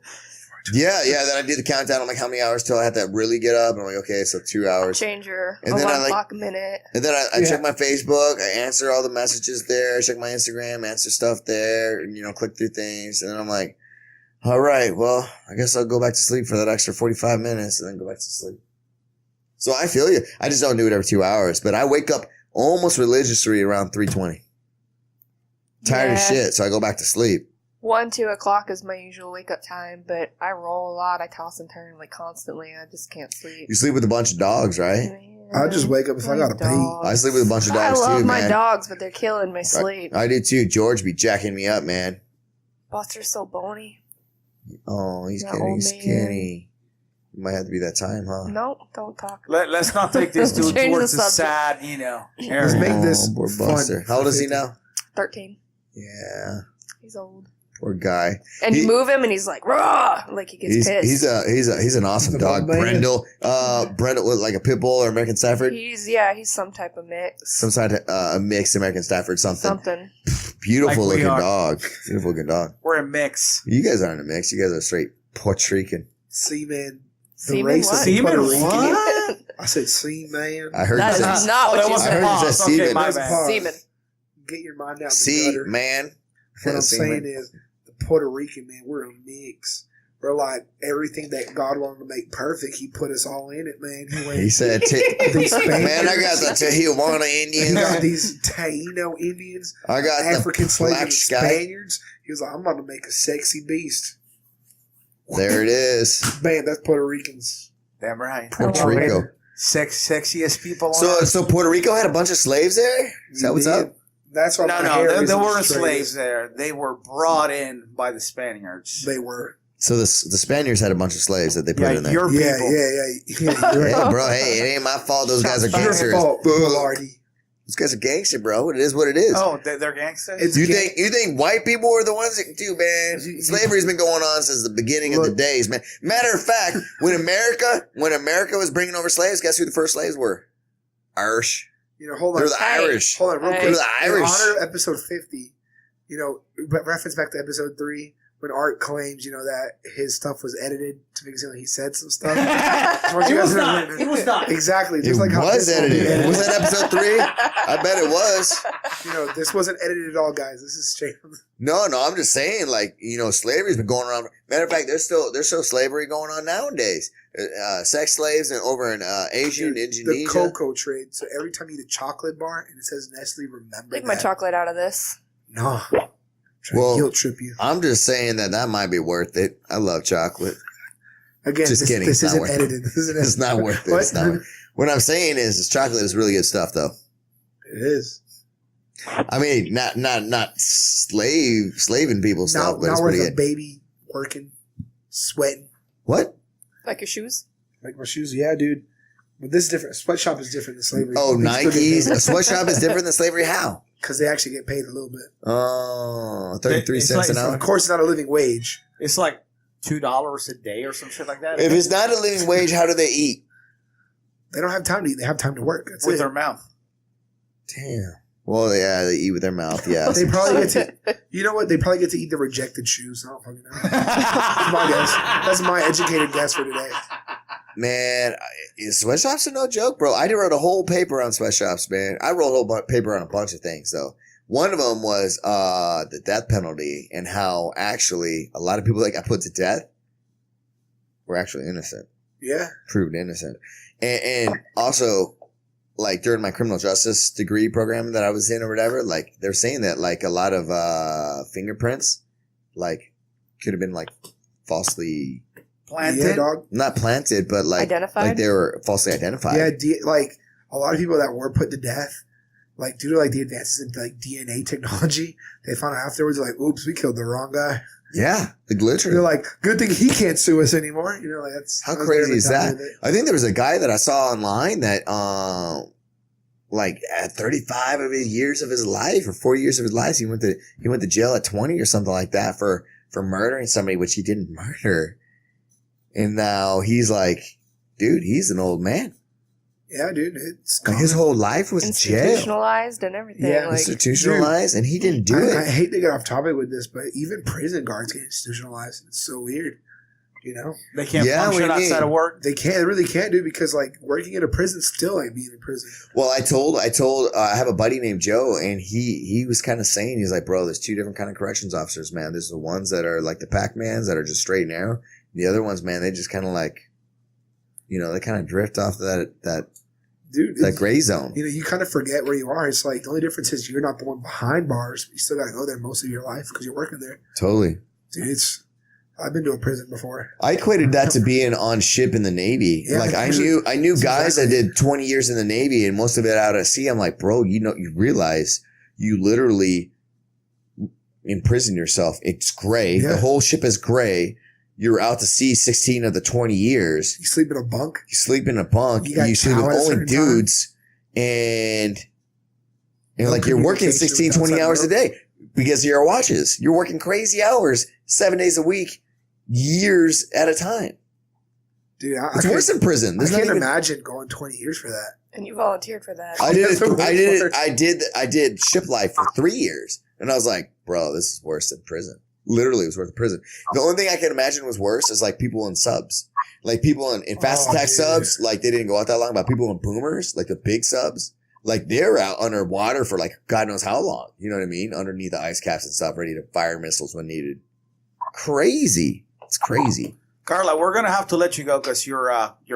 Yeah. Then I do the countdown. I'm like, how many hours till I have to really get up? And I'm like, okay, so 2 hours. Change your And then alarm clock a minute. And then I check my Facebook. I answer all the messages there. I check my Instagram, answer stuff there, and, click through things. And then I'm like, all right, well, I guess I'll go back to sleep for that extra 45 minutes and then go back to sleep. So I feel you. I just don't do it every 2 hours. But I wake up almost religiously around 3:20. Tired as shit, so I go back to sleep. 1, 2 o'clock is my usual wake up time, but I roll a lot. I toss and turn like constantly. I just can't sleep. You sleep with a bunch of dogs, right? Man, I just wake up if I gotta pee. I sleep with a bunch of dogs I love too, my man. dogs, but they're killing my sleep. I do too. George be jacking me up, man. Buster's so bony. Oh, he's That getting old skinny. It might have to be that time, huh? Nope, don't talk. Let's not take this dude Change towards the the subject. sad, Let's area. make this poor fun. Buster. How old is he now? 13. Yeah, He's old. poor guy. And you move him, and he's like, raw, like he gets pissed. He's an awesome He's a dog. bug man. Brendel with like a pit bull or American Stafford. He's some type of mix. Some sort of a mixed American Stafford, something. Beautiful Like we looking are. dog. Beautiful looking dog. We're a mix. You guys aren't a mix. You guys are straight Puerto Rican. Seaman. The Seaman race of what? Seaman Puerto Rican. what? I said seaman. I heard That you is say not what that you wasn't said. I heard you pause. said Okay, semen. my That's bad. pause. Seaman. Get your mind out the see, gutter. man. What I'm Seaman. saying is, the Puerto Rican, man, we're a mix. We're like everything that God wanted to make perfect. He put us all in it, man. He went. He said, These Spaniards. man, I got the Tijuana He Indians. got these Taino Indians, I got African the slaves, black and sky. Spaniards. He was like, I'm about to make a sexy beast. There it is. Man, that's Puerto Ricans. Damn right. Puerto Rico. Sexiest people on So, earth. so Puerto Rico had a bunch of slaves there? Is that what's Yeah. up? That's why No, my hair there isn't weren't straight. slaves there. They were brought in by the Spaniards. They were. So the Spaniards had a bunch of slaves that they put Yeah, in there. your Yeah, people. yeah. You're right. Hey, bro, hey, it ain't my fault those guys are Your gangsters. fault, Lardy. Those guys are gangster, bro. It is what it is. Oh, they're gangsters? It's You gang- think white people are the ones that do, man? Slavery's been going on since the beginning of the days, man. Matter of fact, when America was bringing over slaves, guess who the first slaves were? Irish. Hold on. They're the Irish. Hold on, real Hey. quick. They're the In Irish. honor of episode 50, reference back to episode 3 when Art claims, that his stuff was edited to make it seem like he said some stuff. Just want you guys to know- It was not. Exactly. It Just like how was this will be edited. Was that episode 3? I bet it was. This wasn't edited at all, guys. This is straight from No, I'm just saying, slavery's been going around. Matter of fact, there's still slavery going on nowadays. Sex slaves and over in Asia and the Indonesia. cocoa trade. So every time you eat a chocolate bar and it says Nestle, remember Take that. my chocolate out of this. No. Try Well, to guilt trip you. I'm just saying that might be worth it. I love chocolate. Again, just kidding. this It's not isn't worth it. edited. This isn't It's not worth it. What? It's not worth it. What I'm saying is chocolate is really good stuff, though. It is. I mean, not slaving people stuff, but Not it's worth pretty a good. baby working, sweating. What? Like your shoes? Like my shoes, yeah, dude. But this is different. Sweatshop is different than slavery. Oh, Nikes. A sweatshop is different than slavery. How? Because they actually get paid a little bit. Oh, 33 It's cents like- an Of hour. course, it's not a living wage. It's like $2 a day or some shit like that. If it's not a living wage, how do they eat? They don't have time to eat. They have time to work. That's with it. their mouth. Damn. Well, yeah, they eat with their mouth. Yeah. They probably get to. You know what? They probably get to eat the rejected shoes. I don't fucking know. That's my guess. That's my educated guess for today. Man, sweatshops are no joke, bro. I wrote a whole paper on sweatshops, man. I wrote a whole paper on a bunch of things, though. One of them was the death penalty and how actually a lot of people that got put to death were actually innocent, Yeah. proved innocent. And also, like during my criminal justice degree program that I was in or whatever, like they're saying that like a lot of fingerprints like could have been like falsely Planted. Yeah, dog. not planted, but like Identified? they were falsely identified. Yeah, like a lot of people that were put to death, like due to like the advances in like DNA technology, they found out afterwards like, oops, we killed the wrong guy. Yeah, the glitcher. They're like, good thing he can't sue us anymore. That's How that's crazy their is that? mentality. I think there was a guy that I saw online that like at 35 of his years of his life or 40 years of his life. He went to jail at 20 or something like that for murdering somebody, which he didn't murder. And now he's like, dude, he's an old man. Yeah, dude. It's Like his whole life was jail. Institutionalized and everything. Yeah, like, Institutionalized, and he didn't do it. I hate to get off topic with this, but even prison guards get institutionalized. It's so weird. You know? They can't Yeah, function what do you outside mean? of work. They can't. They really can't, dude, because like working in a prison still ain't being in prison. Well, I told, I have a buddy named Joe, and he was kind of saying, he's like, bro, there's two different kind of corrections officers, man. There's the ones that are like the Pac-Mans that are just straight and narrow. The other ones, man, they just kind of like, you know, they kind of drift off that Dude, gray zone. you know, you kind of forget where you are. It's like the only difference is you're not the one behind bars. You still got to go there most of your life because you're working there. Totally. Dude, I've been to a prison before. I equated that to being on ship in the Navy. Yeah, like I knew guys that did 20 years in the Navy and most of it out at sea. I'm like, bro, you realize you literally imprison yourself. It's gray. Yeah. The whole ship is gray. You're out to sea 16 of the 20 years. You sleep in a bunk. You sleep in a bunk. You got You sleep with towel at a only certain dudes. And No like you're working communication 16, with 20 outside hours a world. day because of your watches. You're working crazy hours, 7 days a week, years at a time. Dude, I It's worse than prison. I There's not can't even, imagine going 20 years for that. and you volunteered for that. I did That's the it. worst I did ship life for 3 years, and I was like, bro, this is worse than prison. Literally, it was worse than prison. The only thing I can imagine was worse is like people in subs, like people in fast attack dude. subs. Like they didn't go out that long, but people in boomers, like the big subs, like they're out underwater for like God knows how long. You know what I mean? Underneath the ice caps and stuff, ready to fire missiles when needed. Crazy. It's crazy. Carla, we're gonna have to let you go because your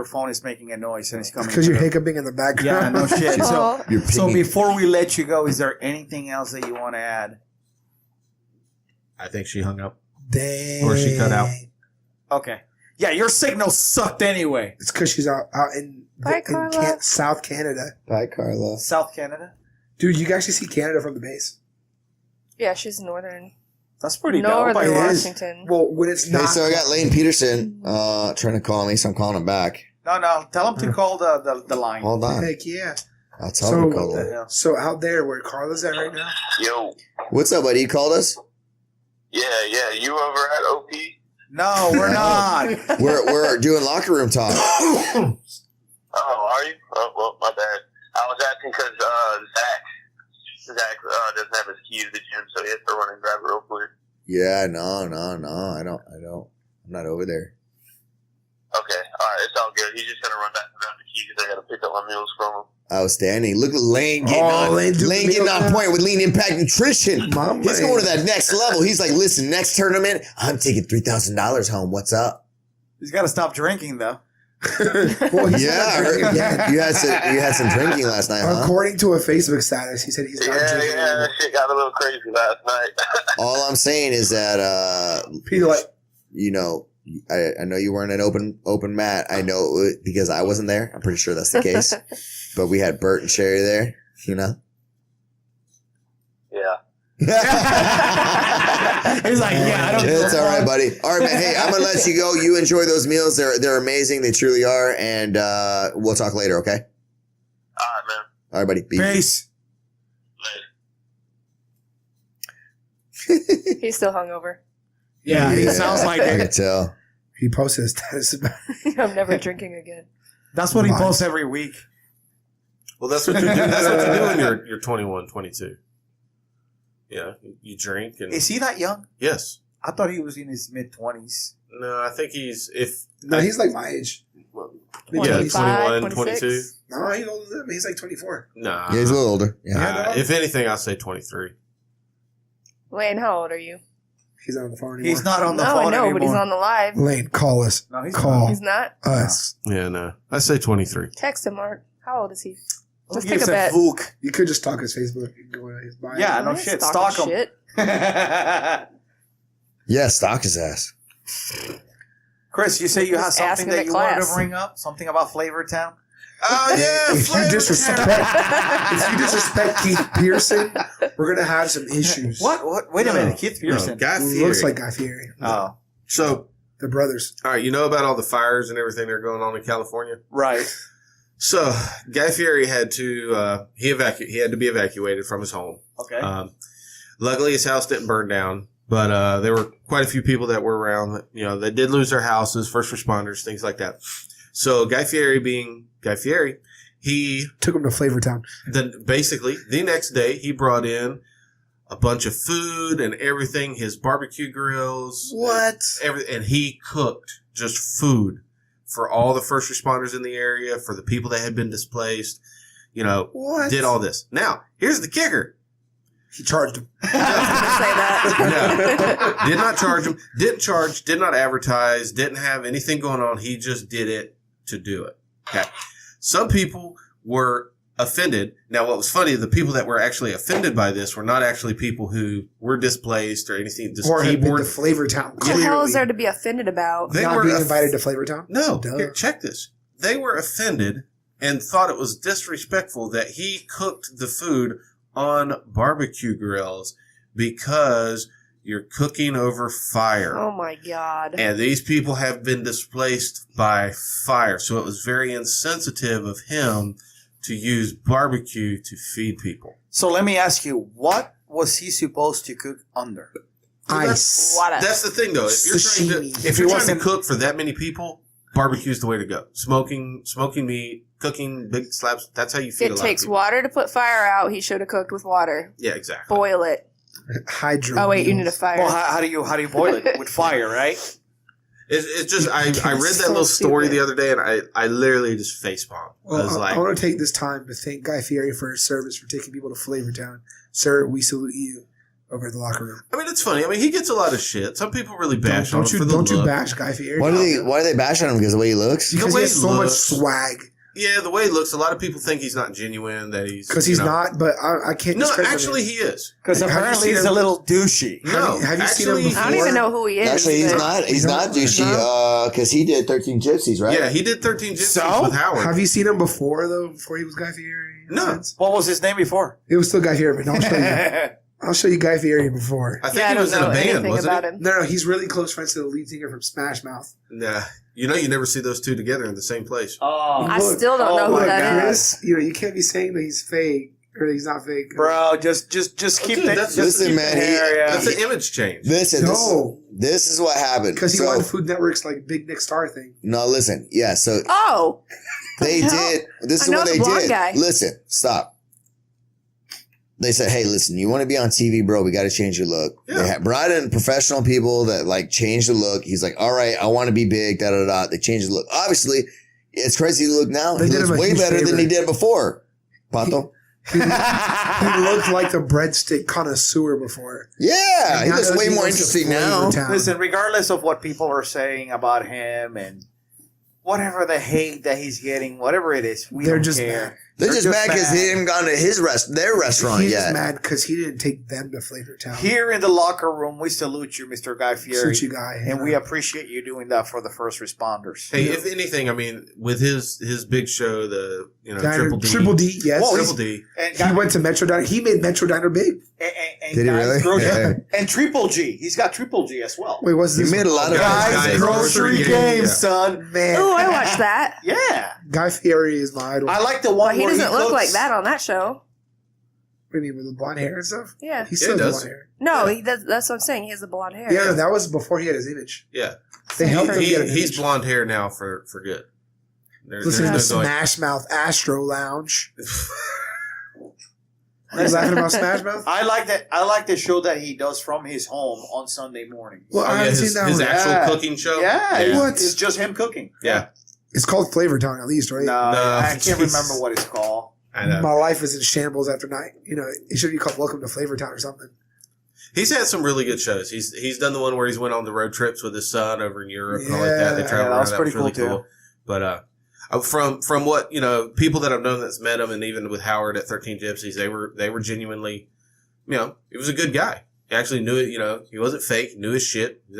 phone is making a noise and it's coming. Because you're through. hiccuping in the background. Yeah, no shit. So, Aw. You're so pinging. before we let you go, is there anything else that you want to add? I think she hung up. Dang. Or she cut out. Okay. Yeah, your signal sucked anyway. It's because she's out in, Bye, Carla. South Canada. Bye, Carla. South Canada. Dude, you can actually see Canada from the base. Yeah, she's northern. That's pretty Northern dope. It is. Washington. Well, when it's Hey, not. so I got Lane Peterson trying to call me, so I'm calling him back. No, tell him to call the line. Hold on. Heck yeah. I'll tell him to call What the him. hell? So out there where Carla's at right now. Yo, What's up, buddy? You called us? yeah, you over at OP? No, we're not. We're doing locker room talk. Oh, are you? Oh, well, my bad. I was asking because Zach doesn't have his key to the gym, so he has to run and grab it real quick. Yeah, no. I don't. I'm not over there. Okay, all right, it's all good. He's just gonna run back and grab the key because I gotta pick up my meals from him. Outstanding. Look at Lane getting Oh, on. Lane doing Lane getting meals on now. point with Lean Impact Nutrition. My He's man. going to that next level. He's like, listen, next tournament, I'm taking $3,000 home. What's up? He's got to stop drinking though. Well, he's Yeah, I not drinking heard again. you had some drinking last night, huh? According to a Facebook status, he said he's not drinking Yeah, anymore. that shit got a little crazy last night. All I'm saying is that, Peter, like, you know, I know you weren't an open mat. I know it because I wasn't there. I'm pretty sure that's the case. But we had Bert and Sherry there, you know? Yeah. He's like, yeah, I don't. It's all right, buddy. All right, man. Hey, I'm gonna let you go. You enjoy those meals. They're amazing. They truly are. And we'll talk later, okay? All right, man. All right, buddy. Peace. Later. He's still hungover. Yeah, he sounds like I can it. tell. he posted a status about I'm never drinking again. That's what he Lies. posts every week. Well, that's what you do. That's what you do when you're 21, 22. Yeah, you drink and Is he that young? yes. I thought he was in his mid-20s. No, I think he's No, he's like my age. well, Mid- yeah, 25, 21, 22. 26. No, he's older than me. He's like 24. Nah, Yeah, he's a little older. Yeah. if anything, I'll say 23. Lane, how old are you? He's not on the phone anymore. He's not on the No, phone I know, anymore. but he's on the live. Lane, call us. No, he's Call He's not. us. Yeah, no, I say 23. Text him, Mark. How old is he? Who Just gives take a bet. Vuk? You could just talk his Facebook. You can go to his bio. Yeah, no I ain't shit. stalking Stalk him. shit. Yeah, stock his ass. Chris, you say you have Just something asking that the you wanted class. to bring up? Something about Flavor Town? Oh If you disrespect Keith Pearson, we're gonna have some issues. What? Wait a minute. Keith Pearson. Guy Fieri. Looks like Guy Fieri. Oh, So, The brothers. all right, you know about all the fires and everything that are going on in California? right. So Guy Fieri had to he had to be evacuated from his home. Okay. Luckily, his house didn't burn down, but there were quite a few people that were around. That, they did lose their houses, first responders, things like that. So Guy Fieri, being Guy Fieri, he Took him to Flavortown. then basically the next day he brought in a bunch of food and everything, his barbecue grills, What? and he cooked just food for all the first responders in the area, for the people that had been displaced. What? Did all this. Now, here's the kicker. He charged him. I was gonna say that. No. Did not charge him. Didn't charge. Did not advertise. Didn't have anything going on. He just did it to do it. Okay. Some people were offended. Now, what was funny, the people that were actually offended by this were not actually people who were displaced or anything. Just Or had been to keyboard. Flavortown. What the hell is there to be offended about? They Not were being off- invited to Flavortown? No, Duh. here, check this. They were offended and thought it was disrespectful that he cooked the food on barbecue grills because you're cooking over fire. Oh my god. And these people have been displaced by fire. So it was very insensitive of him to use barbecue to feed people. So let me ask you, what was he supposed to cook under? Ice. What a- That's the thing, though. If you're trying Sashimi. to, if you're trying to cook for that many people, barbecue's the way to go. Smoking meat, cooking big slabs. That's how you feed a It lot takes of people. water to put fire out. He should have cooked with water. Yeah, exactly. Boil it. Hydro. Oh wait, you need a fire. Well, how do you boil it? With fire, right? It's just I read that so little story stupid. the other day and I literally just facepalmed. Well, I was like, I want to take this time to thank Guy Fieri for his service for taking people to Flavortown. Sir, we salute you over at the locker room. I mean, it's funny. I mean, he gets a lot of shit. Some people really bash on him for the Don't you look. bash Guy Fieri? Why do they bash on him? Because of the way he looks? Because The he way has he so much looks. swag. Yeah, the way he looks, a lot of people think he's not genuine. That he's Because he's not, but I can't. No, discredit actually, him. he is. Because Have you apparently seen he's him? a little douchey. No, have you seen him actually, before? I don't even know who he is. Actually, he's but- not. He's not douchey. Because he did 13 Gypsies, right? Yeah, he did 13 Gypsies So? with Howard. Have you seen him before though? Before he was Guy Fieri? No. What was his name before? It was still Guy Fieri, but I'll show you. I'll show you Guy Fieri before. I think Yeah, I he don't was in a know band, anything wasn't about he? him. No, he's really close friends to the lead singer from Smash Mouth. Nah. You never see those two together in the same place. Oh, I still don't know who Look, that Chris, is. you can't be saying that he's fake or that he's not fake. bro, just keep Dude, that. that's- Just listen, keep man, the he- hair, That's an image change. Listen, No. this is what happened. Because he So- won Food Network's like Big Nick Star thing. No, listen. Yeah, so Oh, they hell? did. This I is know what the they blonde did. guy. Listen, stop. They said, "Hey, listen, you want to be on TV, bro? We got to change your look." Yeah. They brought in professional people that like changed the look. He's like, "All right, I want to be big." Da da da. They changed the look. Obviously, it's crazy to look now. They He did looks him a way huge better than favor. he did before. Pato. He looked like the breadstick connoisseur before. Yeah, And he now looks that way he more goes to interesting now. Flavortown. Listen, regardless of what people are saying about him and whatever the hate that he's getting, whatever it is, we They're don't just care. mad. They're just mad because mad. he hadn't gone to their restaurant He's yet. just mad because he didn't take them to Flavortown. Here in the locker room, we salute you, Mr. Guy Fieri, Suit you guy. and we appreciate you doing that for the first responders. Hey, if anything, I mean, with his big show, the Diner, Triple D, yes. Whoa, Triple D. And, He went to Metro Diner. He made Metro Diner big. and Did he Guy's really? Grocery- Yeah. And Triple G. He's got Triple G as well. Wait, what's He this? made a lot of Guys, Guy's Guy's Grocery Grocery Games, Game, yeah. son. Man, ooh, I watched that. Yeah. Guy Fieri is my idol. I like the one But he where doesn't look cooks. like that on that show. What do you mean, with the blonde hair and stuff? Yeah. He still he has does. blonde hair. No, he does, that's what I'm saying. He has the blonde hair. Yeah, no, that was before he had his image. Yeah. They helped him get an He's image. blonde hair now for good. Listen to there's no going- Smash Mouth Astro Lounge. Are you laughing about Smash Mouth? I like that. I like the show that he does from his home on Sunday mornings. Well, Oh, I yeah, haven't his seen that his one. actual Yeah. cooking show. Yeah, What? It's just him cooking. Yeah. It's called Flavortown, at least, right? No, No, I can't jeez. remember what it's called. I know. My life is in shambles after night. You know, it should be called Welcome to Flavortown or something. He's had some really good shows. He's done the one where he's went on the road trips with his son over in Europe and all like that. They Yeah, traveled that around. was pretty really cool, too. But from what people that I've known that's met him, and even with Howard at 13 Gypsies, they were genuinely, he was a good guy. He actually knew it. He wasn't fake. Knew his shit. He's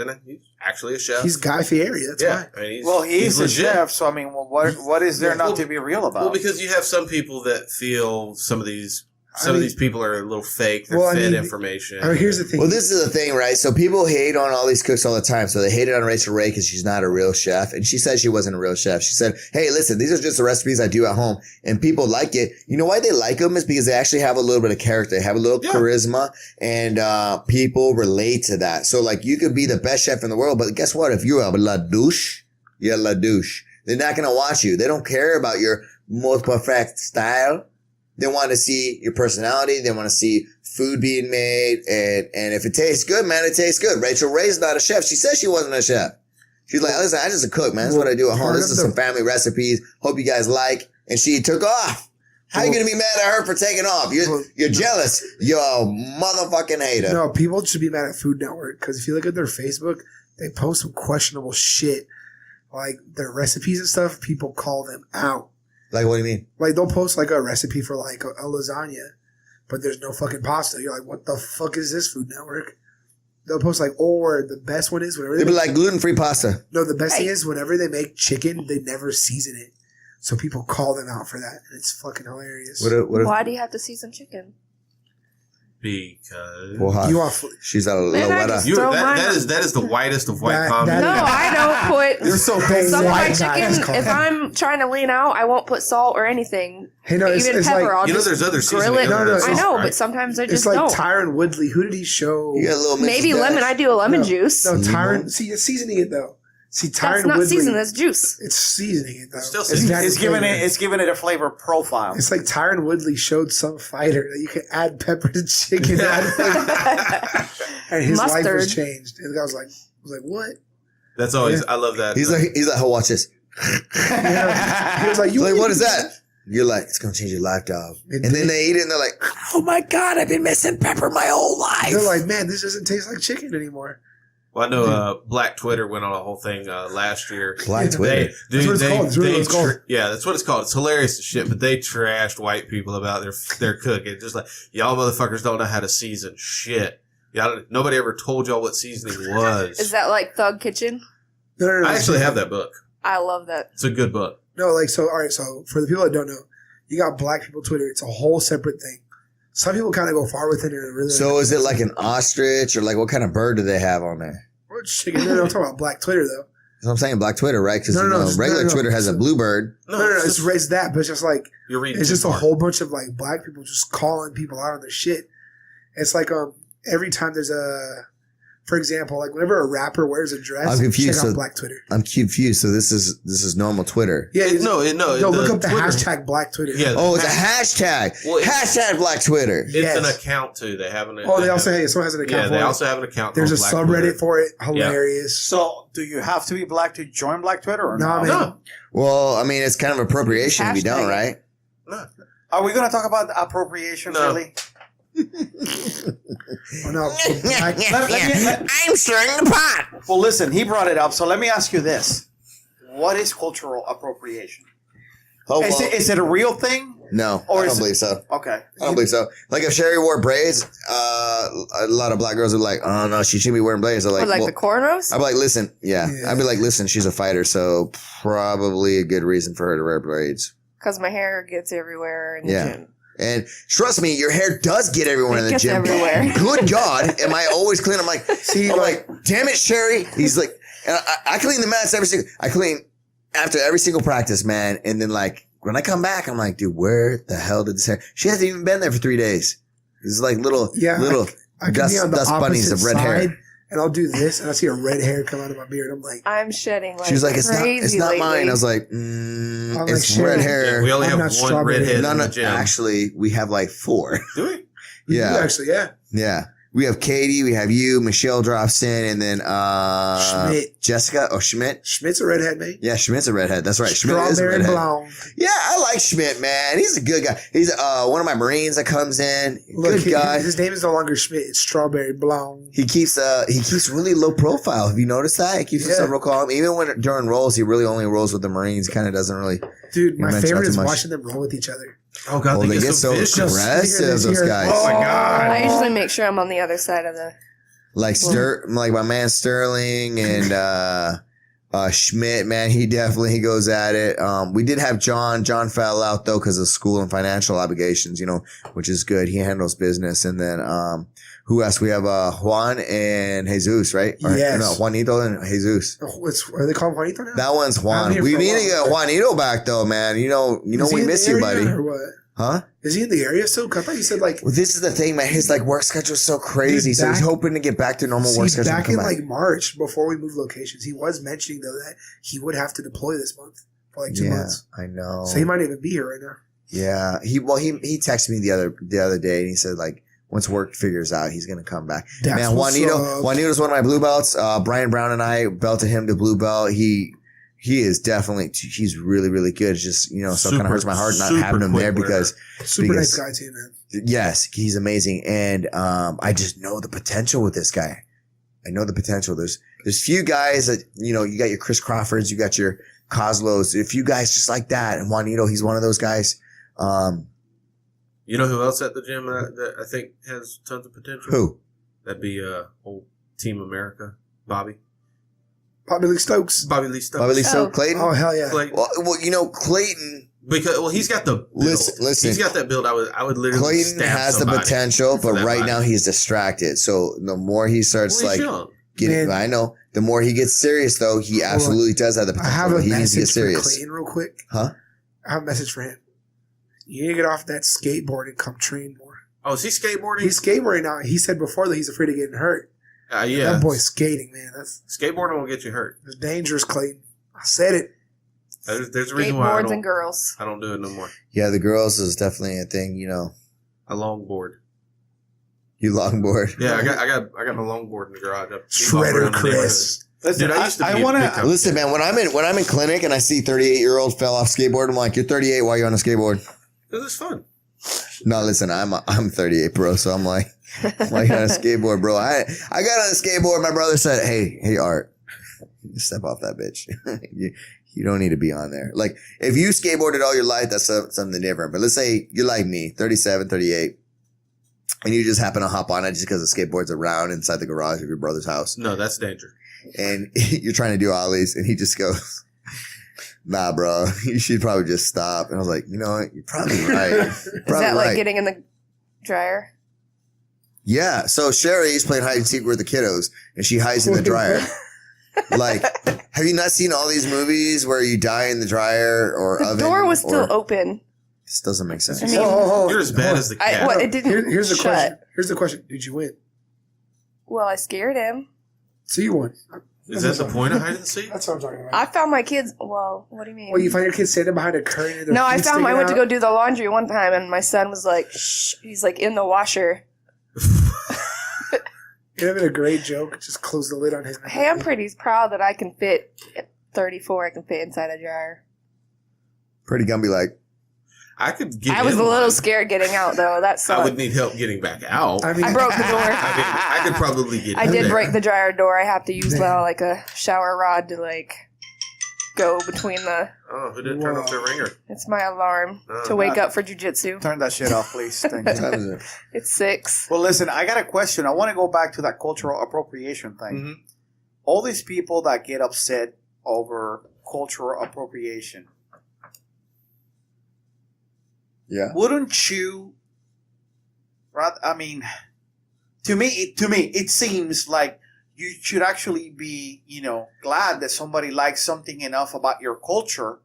actually a chef. He's Guy Fieri, that's yeah. why. I mean, Well, he's he's a legit. chef, so I mean, what is there not Well, to be real about? Well, because you have some people that feel some of these Some of these people are a little fake. They're fed information. Here's the thing. Well, this is the thing, right? So people hate on all these cooks all the time. So they hated on Rachel Ray because she's not a real chef. And she said she wasn't a real chef. She said, hey, listen, these are just the recipes I do at home. And people like it. You know why they like them is because they actually have a little bit of character. They have a little charisma. And people relate to that. So like you could be the best chef in the world. But guess what? If you're a la douche, you're la douche. They're not going to watch you. They don't care about your most perfect style. They want to see your personality. They want to see food being made. And if it tastes good, man, it tastes good. Rachel Ray's not a chef. She said she wasn't a chef. She's like, listen, I'm just a cook, man. That's what I do at home. This is some family recipes. Hope you guys like. And she took off. How you going to be mad at her for taking off? You're jealous. You're a motherfucking hater. No, people should be mad at Food Network because if you look at their Facebook, they post some questionable shit. Like their recipes and stuff, people call them out. Like, what do you mean? Like, they'll post, like, a recipe for, like, a lasagna, but there's no fucking pasta. You're like, what the fuck is this, Food Network? They'll post, like, or the best one is whenever They'll be like, gluten-free pasta. No, the best thing is whenever they make chicken, they never season it. So people call them out for that, and it's fucking hilarious. Why do you have to season chicken? Because you want she's a Loretta. That is the whitest of white comments. No, I don't put. You're so some of my guys chicken. If I'm trying to lean out, I won't put salt or anything. Hey, no, even it's pepper. like, I'll just there's other grill it. seasoning. I know, but sometimes I just it's like don't. Tyron Woodley. Who did he show? You got a little Maybe lemon. I do a lemon juice. No, Tyron. See, it's seasoning it though. See, Tyron That's not Woodley. seasoning. That's juice. It's seasoning it though. It's giving it a flavor profile. It's like Tyron Woodley showed some fighter that you can add pepper to chicken, and his life was changed. And the guy was like, "What?" That's always. I love that. He's like, "Oh, watch this." He was like, "You like what is that?" You're like, "It's gonna change your life, dog." And then they eat it, and they're like, "Oh my god, I've been missing pepper my whole life." They're like, "Man, this doesn't taste like chicken anymore." Well, I know Black Twitter went on a whole thing last year. Black Twitter? That's what it's called. Yeah, that's what it's called. It's hilarious as shit, but they trashed white people about their cooking. Just like, y'all motherfuckers don't know how to season shit. Nobody ever told y'all what seasoning was. Is that like Thug Kitchen? No, I actually have that book. I love that. It's a good book. No, like, so, all right, so for the people that don't know, you got Black people Twitter. It's a whole separate thing. Some people kind of go far with it. And really so is it like an ostrich or like what kind of bird do they have on there? Or chicken. No, I'm talking about Black Twitter, though. That's what I'm saying, Black Twitter, right? Because regular no. Twitter has a bluebird. No, it's that, but it's just like, you're reading it's just a whole bunch of like Black people just calling people out on their shit. It's like every time there's for example, like whenever a rapper wears a dress, I'm confused. check out Black Twitter. I'm confused. So this is normal Twitter. Yeah, no. Look up the hashtag Black Twitter. Yeah, oh, it's a hashtag. Well, hashtag Black Twitter. It's an account too. They have an. Oh, they also someone has an account. Yeah, for they it. also have an account. There's a Black subreddit Twitter. for it. Hilarious. Yeah. So, do you have to be black to join Black Twitter or no? No. Well, I mean, it's kind of appropriation if you don't, right? No. Are we going to talk about appropriation, really? Oh, no. I'm stirring the pot. Well, listen, he brought it up, so let me ask you this. What is cultural appropriation? Oh, Is it a real thing? No, Or I is don't it- believe so. Okay. I don't believe so. Like if Sherry wore braids, a lot of black girls are like, "Oh no, she shouldn't be wearing braids." They're like, Or like well, the cornrows? I'd be like, "Listen, I'd be like, listen, she's a fighter, so probably a good reason for her to wear braids." Because my hair gets everywhere in the Yeah. gym. And trust me, your hair does get everywhere in the gets gym. everywhere. Good God, am I always clean? I'm like, damn it, Sherry. He's like, and I clean the mats I clean after every single practice, man. And then like when I come back, I'm like, dude, where the hell did this hair? She hasn't even been there for 3 days. It's like little I could be on the dust bunnies of red side, hair. And I'll do this, and I see a red hair come out of my beard. I'm like, I'm shedding like She was like, it's crazy not lately. mine. I was like, like, it's Sherry, red hair. Yeah, we only I'm have not one strawberry. redhead No, in the gym. actually, we have like 4. Do we? Yeah. Actually, yeah. Yeah. We have Katie, we have you, Michelle drops in, and then Schmidt. Jessica or Schmidt. Schmidt's a redhead, mate. Yeah, Schmidt's a redhead. That's right. Schmidt is a Strawberry redhead. blonde. Yeah, I like Schmidt, man. He's a good guy. He's one of my Marines that comes in. Look, Good guy. his name is no longer Schmidt. It's Strawberry Blonde. He keeps really low profile. Have you noticed that? He keeps himself real calm. Even when during rolls, he really only rolls with the Marines. He kind of doesn't really. Dude, my mention favorite too is much. watching them roll with each other. Oh god, They get so vicious. aggressive. Those guys. Oh my god. I usually make sure I'm on the other side of the. Like my man Sterling and Schmidt, man, he goes at it. We did have John. John fell out though because of school and financial obligations, which is good. He handles business. And then, who else? We have, Juan and Jesus, right? Yes. No, Juanito and Jesus. Are they called Juanito now? That one's Juan. here We for a need to while. get Juanito back though, man. Is we he in miss the you, area buddy. Or what? Huh? Is he in the area still? 'Cause I thought you said like Well, this is the thing, man. His work schedule is so crazy. So he's hoping to get back to normal work he's schedule. back and in come back. March before we move locations. He was mentioning though that he would have to deploy this month for 2 months. I know. So he might even be here right now. Yeah. He texted me the other day and he said once work figures out, he's gonna come back. That's Man, what's up. Juanito's one of my blue belts. Brian Brown and I belted him to blue belt. He is definitely, he's really, really good. It's just, so it kind of hurts my heart not having him there because Super nice guy too, man. yes, he's amazing. And, I just know the potential with this guy. I know the potential. There's few guys that, you got your Chris Crawfords, you got your Kozlos, a few guys just like that. And Juanito, he's one of those guys. You know who else at the gym that I think has tons of potential? Who? That'd be old Team America, Bobby. Bobby Lee Stokes. Bobby Lee Stokes. Bobby Lee Oh. Stokes, Clayton? Oh hell yeah. Clayton. Well, Clayton, Because he's got the build. Listen. He's got that build. I would literally Clayton stab has somebody the potential, for but that right body. now he's distracted. So the more he starts Well, he's young. getting, Man. I know, the more he gets serious though, he absolutely does have the I potential. have a but he needs to get message for serious. Clayton real quick. Huh? I have a message for him. You need to get off that skateboard and come train more. Oh, is he skateboarding? He's skateboarding now. He said before that he's afraid of getting hurt. Yeah. That boy's skating, man. That's Skateboarding will get you hurt. dangerous, Clayton. I said it. There's a reason why Skateboards and girls. I don't do it no more. Yeah, the girls is definitely a thing, A longboard. You longboard. Yeah, I got my longboard in the garage. I bop Shredder around the Chris. Listen, Dude, I used to be I a want big time- Listen, man, when I'm in clinic and I see 38-year-old fell off skateboard, I'm like, you're 38, why are you on a skateboard? This is fun. No, listen, I'm 38, bro, so I'm like on a skateboard, bro. I got on a skateboard, my brother said, hey, Art, step off that bitch. You don't need to be on there. Like, if you skateboarded all your life, that's something different. But let's say you're like me, 37, 38, and you just happen to hop on it just because the skateboard's around inside the garage of your brother's house. No, that's danger. And you're trying to do ollies, and he just goes, nah, bro, you should probably just stop. And I was like, you know what? You're probably right. Is that like getting in the dryer? Yeah. So Sherry's playing hide and seek with the kiddos, and she hides in the dryer. Like, have you not seen all these movies where you die in the dryer or The oven? door was still or- open. This doesn't make sense. I mean, You're as bad as the cat. It didn't Here's the shut. question. Here's the question. Did you win? Well, I scared him. So you won. Is that the point of hide and seek? That's what I'm talking about. I found my kids. Well, what do you mean? Well, you find your kids standing behind a curtain. And their No, I feet found. I sticking went to out. go do the laundry one time, and my son was like, "Shh." He's like in the washer. It would have been a great joke. Just close the lid on him. Hey, I'm pretty proud that I can fit at 34. I can fit inside a dryer. Pretty Gumby like, I could get I was in a little one. scared getting out though. That I sucked. would need help getting back out. I mean, I broke the door. I could probably get I in did there. break the dryer door. I have to use like a shower rod to like go between the. Oh, who didn't turn off their ringer? It's my alarm to wake up for jujitsu. Turn that shit off, please. Thank what you. time is it? It's 6. Well, listen, I got a question. I want to go back to that cultural appropriation thing. Mhm. All these people that get upset over cultural appropriation, Yeah. wouldn't you? I mean, to me, it seems like you should actually be, glad that somebody likes something enough about your culture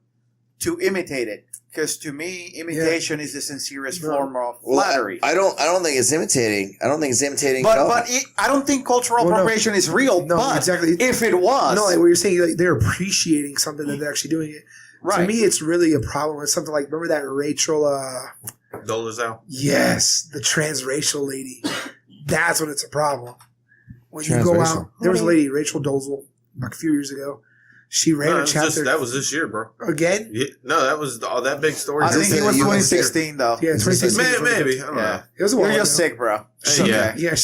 to imitate it. Because to me, imitation is the sincerest form of flattery. I don't think it's imitating. I don't think it's imitating at all. But I don't think cultural Well, no. appropriation is real. No, but exactly. if it was, No, like what you're saying, like they're appreciating something that they're actually doing it. right? To me, it's really a problem with something like, remember that Rachel, Dolezal. yes, the transracial lady. That's when it's a problem. When you go Transracial? out, there was a lady, Rachel Dolezal, like a few years ago. She ran No, a chapter. that was this year, bro. Again? Yeah, no, that was that big story. I think it was You- 2016 though. Yeah, 2016. Maybe. I don't Yeah. know. It was a while You're ago. just sick, bro. Hey, yeah. Yeah,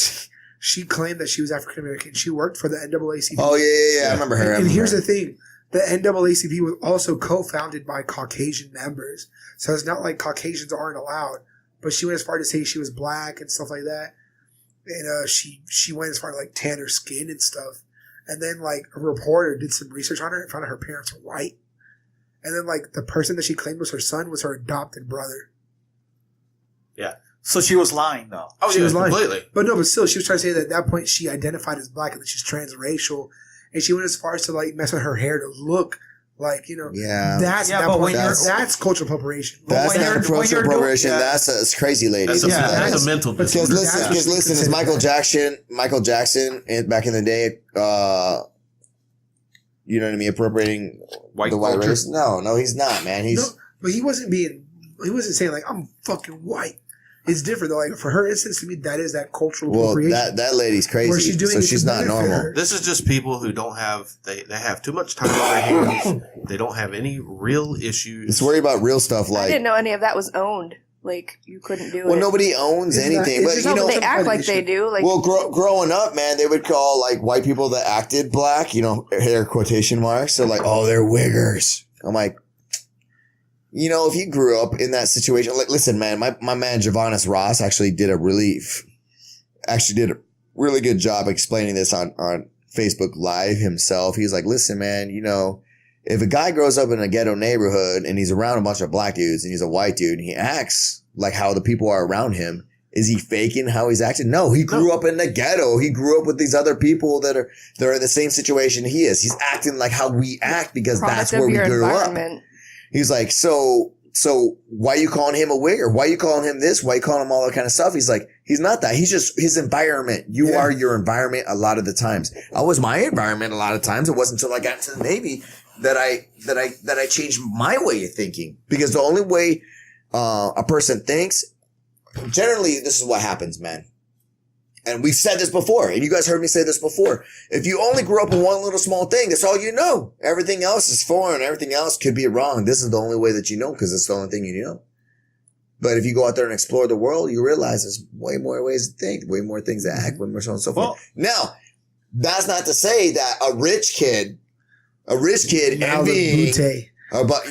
she claimed that she was African American. She worked for the NAACP. Oh, yeah. I remember her. And here's the thing. The NAACP was also co-founded by Caucasian members. So it's not like Caucasians aren't allowed. But she went as far to say she was black and stuff like that. And she went as far to like tan her skin and stuff. And then like a reporter did some research on her and found out her parents were white. And then like the person that she claimed was her son was her adopted brother. So she was lying, though. Oh, She yeah, was lying. completely. But no, but still, she was trying to say that at that point she identified as black and that she's transracial. And she went as far as to like mess with her hair to look like, Yeah. that's Yeah, at that but point, when you're- that's cultural appropriation. That's when not you're- when cultural you're doing- appropriation. yeah. That's crazy lady. That's a, Yeah, that's that's- a mental but disorder. Because That's listen, what is she Michael considered Jackson back in the day, you know what I mean, appropriating White the white culture. race? No, he's not, man. He's No, but he wasn't saying like, I'm fucking white. It's different though. Like for her instance, to me, that is that cultural well, appropriation. that lady's crazy. Where she's doing so it she's to not benefit normal. her. This is just people who don't have they have too much time on their hands. They don't have any real issues. It's worry about real stuff I like. didn't know any of that was owned. Like you couldn't do Well, it. nobody owns It's not- anything, it's but just you not know. They act like they do. Like Well, growing up, man, they would call like white people that acted black, hair quotation marks. They're like, oh, they're wiggers. I'm like, if you grew up in that situation, like, listen, man, my man Javonis Ross actually did a really good job explaining this on Facebook Live himself. He's like, listen, man, if a guy grows up in a ghetto neighborhood and he's around a bunch of black dudes and he's a white dude and he acts like how the people are around him, is he faking how he's acting? No, he grew up in the ghetto. He grew up with these other people that are in the same situation he is. He's acting like how we act because that's product of where we your grew up. environment. He's like, so why you calling him a wigger? Why you calling him this? Why you calling him all that kind of stuff? He's like, he's not that. He's just his environment. You are your environment a lot of the times. I was my environment a lot of times. It wasn't until I got into the Navy that I changed my way of thinking. Because the only way a person thinks, generally, this is what happens, man. And we've said this before, and you guys heard me say this before. If you only grew up in one little small thing, that's all you know. Everything else is foreign. Everything else could be wrong. This is the only way that you know because it's the only thing you know. But if you go out there and explore the world, you realize there's way more ways to think, way more things to act, way more so on and so forth. Now, that's not to say that a rich kid envying about,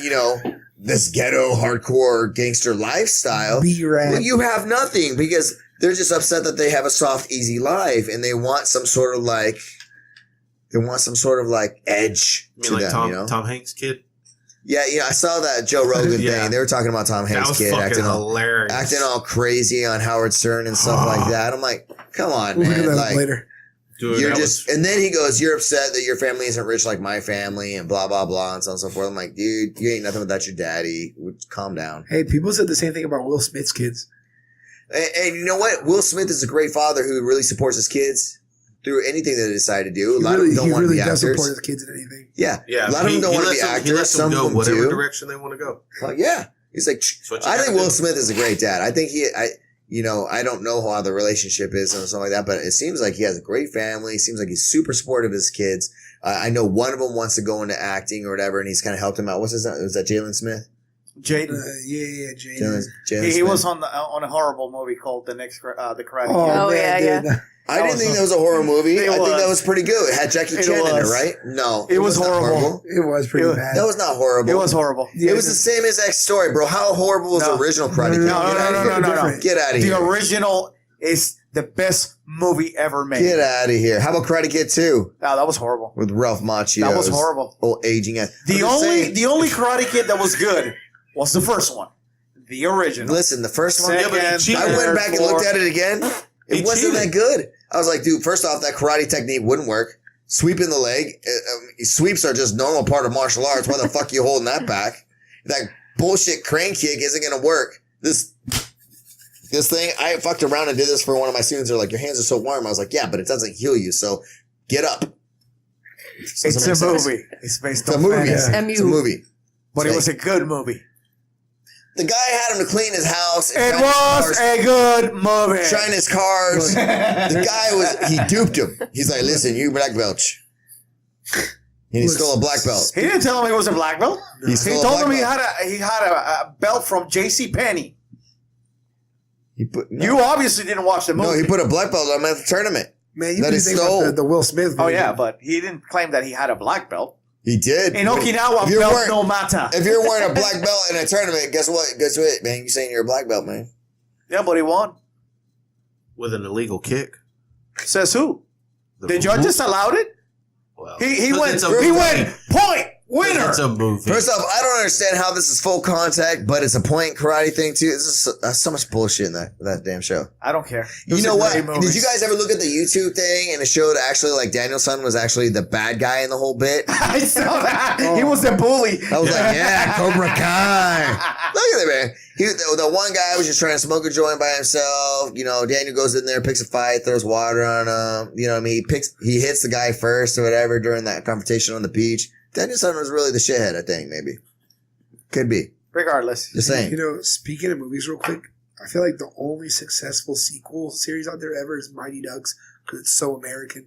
this ghetto, hardcore gangster lifestyle. B-rap. Well, you have nothing because they're just upset that they have a soft, easy life and they want some sort of edge You mean to like them, Tom Hanks' kid? Yeah, I saw that Joe Rogan Yeah. thing. They were talking about Tom That Hanks' was kid fucking hilarious. acting all crazy on Howard Stern and stuff like that. I'm like, come on, We'll look at man. that Like, later. Dude, you're that just, and then he goes, you're upset that your family isn't rich like my family and blah, blah, blah, and so on and so forth. I'm like, dude, you ain't nothing without your daddy. Calm down. Hey, people said the same thing about Will Smith's kids. And you know what? Will Smith is a great father who really supports his kids through anything that they decide to do. A lot of them don't want to be does actors. support his kids in anything. Yeah. Yeah, A lot of them don't want to be He actors. lets them Some go of them whatever do. direction they want to go. Well, yeah. He's like, what you I gotta think Will do. Smith is a great dad. I think I don't know how the relationship is and stuff like that, but it seems like he has a great family. It seems like he's super supportive of his kids. I know one of them wants to go into acting or whatever, and he's kind of helped him out. What's his name? Was that Jalen Smith? Jaden. Jaden. Jalen He Smith. was on a horrible movie called The Karate Oh, Kid. man, dude. I didn't think that was a horror movie. It I think that was. was pretty good. It had Jackie It Chan in it, was. right? No. It was not horrible. It was pretty It- bad. That was not horrible. It was horrible. It was the same exact story, bro. How horrible was the No. original Karate Kid? No. Get out of The here. original is the best movie ever made. Get out of here. How about Karate Kid 2 No, that was horrible. with Ralph Macchio? That was horrible. Old aging ass. The only Karate Kid that was good was the first one, the original. Listen, the first one. Second, I went third, back and looked fourth. at it again. It wasn't that good. I was like, dude, first off, that karate technique wouldn't work. Sweeping the leg. Sweeps are just normal part of martial arts. Why the fuck you holding that back? That bullshit crane kick isn't going to work. This thing, I fucked around and did this for one of my students. They're like, your hands are so warm. I was like, yeah, but it doesn't heal you. So get up. It's a Doesn't make sense. movie. It's based It's a on movie. fantasy. It's a movie. But it was a good movie. The guy had him to clean his house. It was a good movie. Shine his cars. The guy he duped him. He's like, listen, you black belt. And he stole a black belt. He didn't tell him he was a black belt. He He stole a told black him belt. he had a belt from J.C. Penney. No. You obviously didn't watch the movie. No, he put a black belt on him at the tournament. Man, you That didn't is think stole. about the Will Smith Oh version. yeah, but he didn't claim that he had a black belt. He did. In Okinawa, If you're belt wearing- no matter. If you're wearing a black belt in a tournament, guess what? Guess what, man? You're saying you're a black belt, man. Yeah, but he won. With an illegal kick. Says who? The judges allowed it? Well, He 'cause went. it's a He movie. went. Point winner. It's a movie. First off, I don't understand how this is full contact, but it's a point karate thing too. This is so much bullshit in that damn show. I don't care. You know what? Great movie. Did you guys ever look at the YouTube thing and it showed actually like Daniel's son was actually the bad guy in the whole bit? I saw that. He was the bully. I was like, yeah, Cobra Kai. Look at it, man. The one guy was just trying to smoke a joint by himself. You know, Daniel goes in there, picks a fight, throws water on him. You know what I mean? He hits the guy first or whatever during that confrontation on the beach. Daniel's son was really the shithead, I think, maybe. Could be. Regardless. Just saying. You know, speaking of movies real quick, I feel like the only successful sequel series out there ever is Mighty Ducks because it's so American.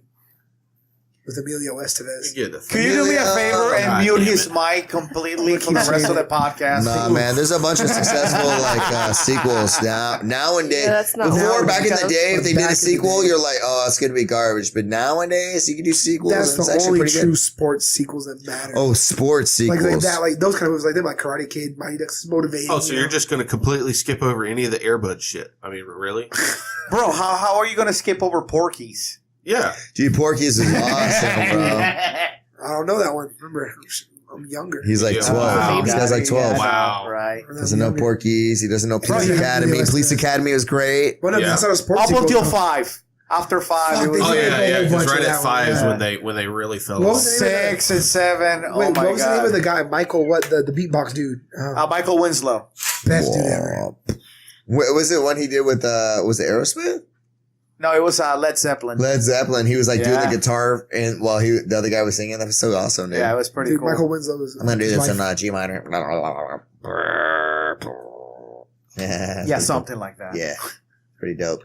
With Emilio Estevez. Can you do me a favor and God mute damn his it. mic completely for the rest of the podcast? Nah, man, there's a bunch of successful sequels nowadays. Yeah, that's not Before, what back in the does. day, if they did Back a in the sequel, day. you're like, oh, it's gonna be garbage. But nowadays, you can do sequels. That's and it's the actually only pretty true good. sports sequels that matter. Oh, sports sequels. like that, like those kind of movies, like them, like Karate Kid, Mighty Ducks, is motivating. Oh, so you you're know? just going to completely skip over any of the Airbud shit? I mean, really? Bro, how are you going to skip over Porky's? Yeah. Gee, Porky's is awesome, bro. I don't know that one. Remember, I'm younger. He's like Yeah. 12. Wow. This guy's like 12. Wow. Right. Doesn't know Porky's. He doesn't know Police Bro, yeah, Academy. Emilio Police Estevez. Academy was great. Well, no, Yeah. that's not a sports Up sequel. until though. 5. After 5, Fuck, it was they Oh, did yeah, a whole yeah. Because bunch right of at that 5 is one, when they really fell What off. was the name of 6 and 7. Wait, Oh my what was the name god. of the guy? Michael, what? The beatbox dude. Michael Winslow. Best dude ever. Whoa. Was it one he did with, was it Aerosmith? No, it was Led Zeppelin. Led Zeppelin. He was like doing Yeah. the guitar and while the other guy was singing. That was so awesome, dude. Yeah, it was pretty Dude, cool. Michael Winslow was. I'm gonna do his this life. in G minor. Yeah, something like that. Yeah, pretty dope.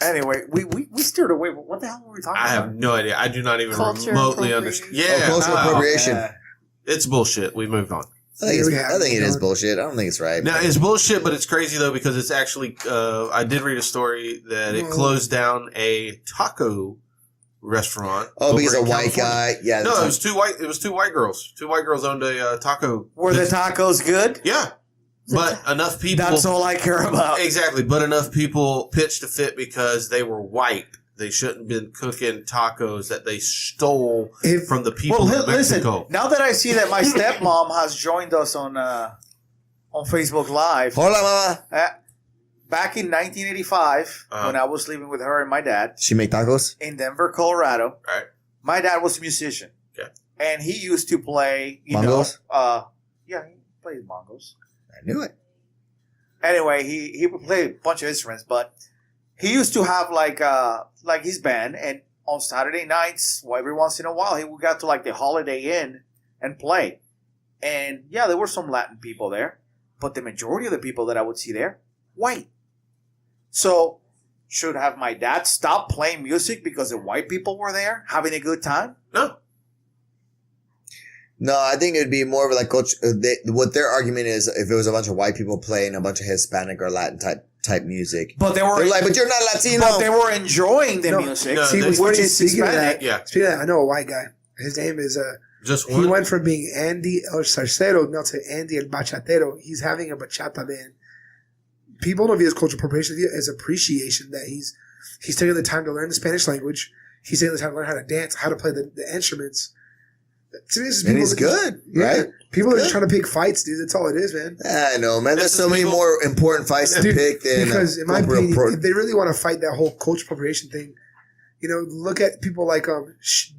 Anyway, we steered away. What the hell were we talking I about? have no idea. I do not even Culture remotely appropriation. understand. Yeah. Oh, cultural appropriation. Yeah. It's bullshit. We moved on. I think, Here we have I think it it. is bullshit. I don't think it's right. Now, it's bullshit, but it's crazy, though, because it's actually, I did read a story that it closed down a taco restaurant. Oh, because over a in white California. guy. Yeah. No, it was two white girls. Two white girls owned a taco. Were the tacos good? Yeah. But enough people. That's all I care about. Exactly. But enough people pitched a fit because they were white. They shouldn't have been cooking tacos that they stole from the people Well, of listen. Mexico. Now that I see that my stepmom has joined us on Facebook Live. Hola, mama. Back in 1985, when I was living with her and my dad She make tacos? in Denver, Colorado. Right. My dad was a musician. Okay. And he used to play, Bongos? yeah, he played bongos. I knew it. Anyway, he would play a bunch of instruments, but he used to have like his band, and on Saturday nights, well, every once in a while, he would go to like the Holiday Inn and play. And yeah, there were some Latin people there, but the majority of the people that I would see there, white. So, should have my dad stop playing music because the white people were there having a good time? No. No, I think it'd be more of like culture. What their argument is, if it was a bunch of white people playing a bunch of Hispanic or Latin type music, But they were they're like, but you're not Latino. But they were enjoying the No, music, no, See, that's- which is speaking of Hispanic. that, Yeah. speaking of that, I know a white guy. His name is Just He one. went from being Andy El Sarcero now to Andy El Bachatero. He's having a bachata band. People don't view his cultural appropriation as appreciation that he's taking the time to learn the Spanish language. He's taking the time to learn how to dance, how to play the instruments. To me, this is And people he's that good, yeah, right? People are Good. just trying to pick fights, dude. That's all it is, man. I know, man. There's This so is many people- more important fights to Dude, pick than because in my corporate opinion, if they really want to fight that whole cultural appropriation thing, look at people like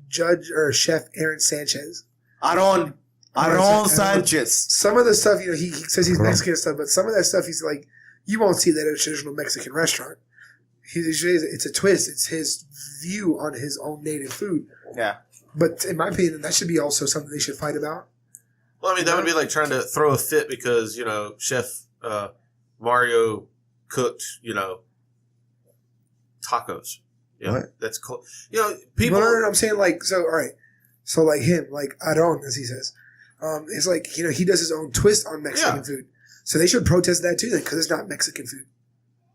Judge or Chef Aaron Sanchez. Aaron Sanchez. Some of the stuff, he says he's Mexican and stuff, but some of that stuff he's like, you won't see that at a traditional Mexican restaurant. It's a twist. It's his view on his own native food. Yeah. But in my opinion, that should be also something they should fight about. Well, I mean, that would be like trying to throw a fit because, Chef Mario cooked, tacos. Yeah, What? that's cool. People. No, I'm saying like, so, all right. So like him, like Aaron, as he says, it's like, he does his own twist on Mexican Yeah. food. So they should protest that too then, because it's not Mexican food.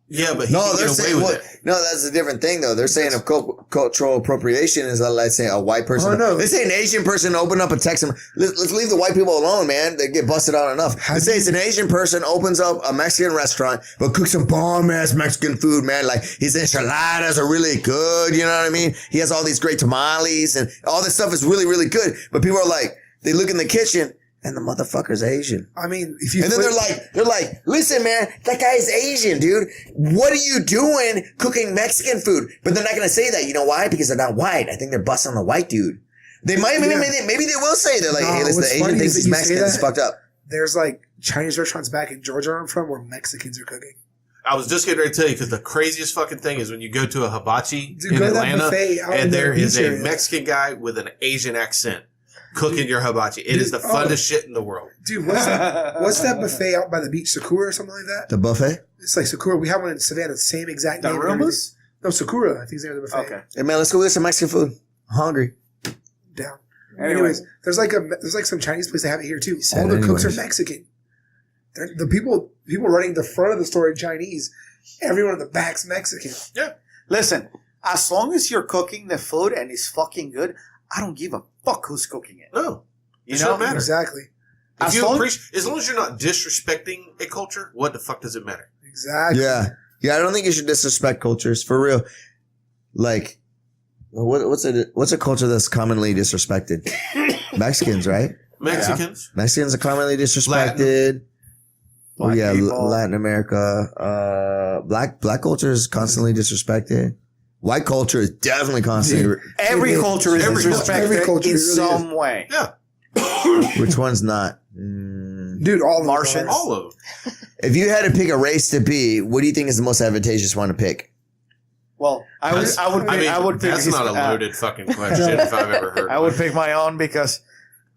Yeah, but he No, can they're get away saying with well, it. no, that's a different thing though. They're saying if cultural appropriation is let's say a white person. Oh, no. They say an Asian person open up a Texan. Let's leave the white people alone, man. They get busted out enough. They say it's an Asian person opens up a Mexican restaurant, but cooks some bomb ass Mexican food, man. Like his enchiladas are really good. You know what I mean? He has all these great tamales and all this stuff is really, really good. But people are like, they look in the kitchen. And the motherfucker's Asian. I mean, if you and then they're like, listen, man, that guy's Asian, dude. What are you doing cooking Mexican food? But they're not gonna say that. You know why? Because they're not white. I think they're busting on the white dude. They might, maybe they will say they're like, hey, listen, the Asian thinks he's Mexican. It's fucked up. There's like Chinese restaurants back in Georgia where I'm from where Mexicans are cooking. I was just getting ready to tell you because the craziest fucking thing is when you go to a hibachi in go to that Atlanta buffet out in and the there is beach a area. Mexican guy with an Asian accent cooking your hibachi. It is the funnest shit in the world. Dude, what's that buffet out by the beach? Sakura or something like that? The buffet? It's like Sakura. We have one in Savannah, the same exact The name. Rumbas? No, Sakura. I think is the name of the buffet. Okay. Hey, man, let's go get some Mexican food. I'm hungry. Down. Anyway. Anyways, there's like some Chinese place they have it here too. said All the cooks are anyways. Mexican. The people running the front of the store in Chinese. Everyone in the back's Mexican. Yeah. Listen, as long as you're cooking the food and it's fucking good, I don't give a fuck who's cooking it. No. You It know? shouldn't matter. Exactly. If As you long- appreciate, as long as you're not disrespecting a culture, what the fuck does it matter? Exactly. Yeah. Yeah, I don't think you should disrespect cultures. For real. Like, what's a culture that's commonly disrespected? Mexicans, right? Mexicans. Mexicans are commonly disrespected. Black yeah, people. Latin America. Black culture is constantly disrespected. White culture is definitely constantly. Every culture is Every culture. disrespected Every culture in really is. some way. Yeah. Which one's not? Dude, all of them Martians. are. All of them. If you had to pick a race to be, what do you think is the most advantageous one to pick? Well, I would pick that's not a loaded fucking question if I've ever heard I would pick my own because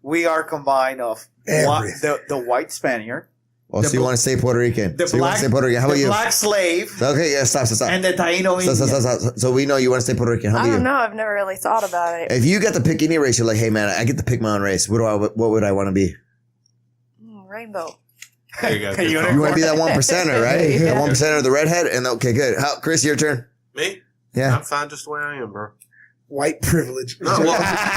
we are combined of Everything. the white Spaniard, Oh, The so you bl- want to stay Puerto Rican? the So you want black, to stay Puerto Rican? How about the you? black slave, Okay, yeah, stop. and the Taino Indian. So we know you want to stay Puerto Rican. How I about don't you? know. I've never really thought about it. If you get to pick any race, you're like, hey man, I get to pick my own race. What would I want to be? Rainbow. There you go. Hey, you You want to be that 1%er, right? Yeah. The 1%er, the redhead. And okay, good. How, Chris, your turn. Me? Yeah. I'm fine just the way I am, bro. White privilege. No, well,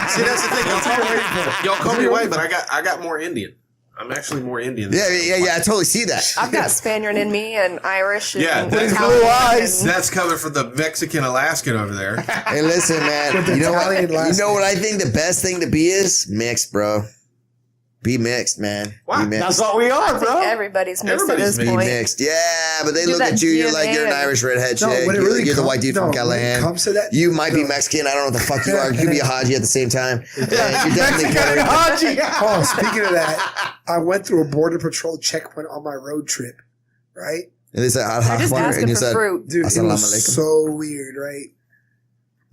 see, that's the thing. Y'all call me white, but I got more Indian. I'm actually more Indian. than Yeah. I totally see that. I've got Spaniard in me and Irish. And Yeah, with his Italian blue eyes. and- That's coming from the Mexican Alaskan over there. Hey, listen, man. With the You know what? Italian last You know what I name. think the best thing to be is mixed, bro. Be mixed, man. Wow, Be mixed. That's what we I are, think bro. everybody's mixed Everybody's at this mixed. Be point. mixed. Yeah, but they Do look that at you. You're like, DNA you're an and- Irish redhead No, chick. when it You're, really you're the comes- white dude no, from when it Callahan. comes to that, You might be no. Mexican. I don't know what the fuck you are. You could be a Haji at the same time. And you're definitely Mexican Puerto and Rican. Haji. Oh, speaking of that, I went through a border patrol checkpoint on my road trip, right? And they said, They're just and asking you for said, fruit. Dude, it Assalamu was alaikum. so weird, right?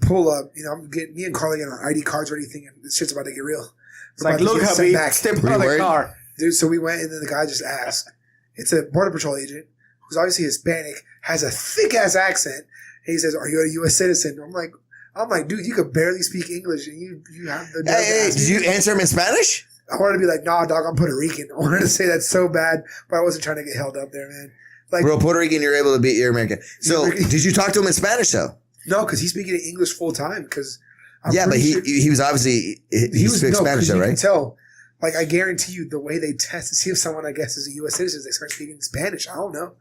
Pull up, I'm getting me and Carly getting our ID cards ready, thinking this shit's about to get real. It's like, look, Habib, Habib, step Were you out of the worried? car. Dude, so we went and then the guy just asked. It's a border patrol agent who's obviously Hispanic, has a thick ass accent. And he says, "Are you a U.S. citizen?" I'm like, dude, you could barely speak English, and you have the. Hey, did you answer him in Spanish? I wanted to be like, nah, dog, I'm Puerto Rican. I wanted to say that so bad, but I wasn't trying to get held up there, man. Like, Bro, Puerto Rican, you're able to beat your American. So, You're American. did you talk to him in Spanish though? no, because he's speaking English full time. Because Yeah, but he was obviously he speaks Spanish, 'cause though, you can right? tell. Like, I guarantee you, the way they test to see if someone, I guess, is a U.S. citizen, they start speaking Spanish. I don't know,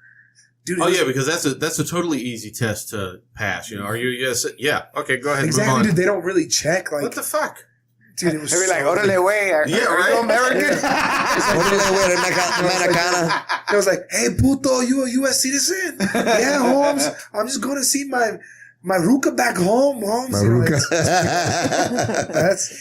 dude. Oh yeah, because that's a totally easy test to pass. Are you yes? Yeah. Okay, go ahead. exactly, Move on. dude. They don't really check. Like, What the fuck? dude, it was They'd be like, so "Órale, güey, are Yeah, you right. American?" Órale, güey, Mexicana. It was like, hey, puto, you a U.S. citizen? Yeah, Holmes. I'm just going to see my ruca back home, Holmes. Maruca.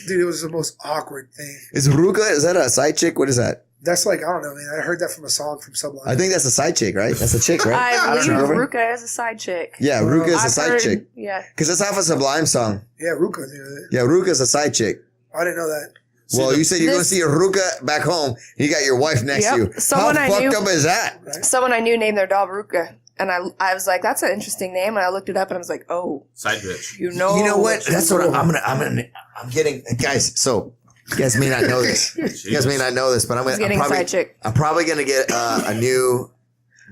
Dude, it was the most awkward thing. Is Ruka, is that a side chick? What is that? That's like, I don't know, man. I heard that from a song from Sublime. I think that's a side chick, right? That's a chick, right? I don't believe know. Ruka is a side chick. Yeah, Ruka is a I've side heard- chick. Yeah. Because it's off a Sublime song. Yeah, Ruka. Dude. Yeah, Ruka is a side chick. I didn't know that. Well, you said you're going to this- see your Ruka back home. You got your wife next to Yep. you. Someone How I fucked knew- up is that? Someone I knew named their dog Ruka. And I was like, that's an interesting name. And I looked it up and I was like, oh, Side bitch. you know. You know what? That's what I'm getting, guys. So you guys may not know this. You guys may not know this, but He's getting a probably, side chick. I'm probably going to get a new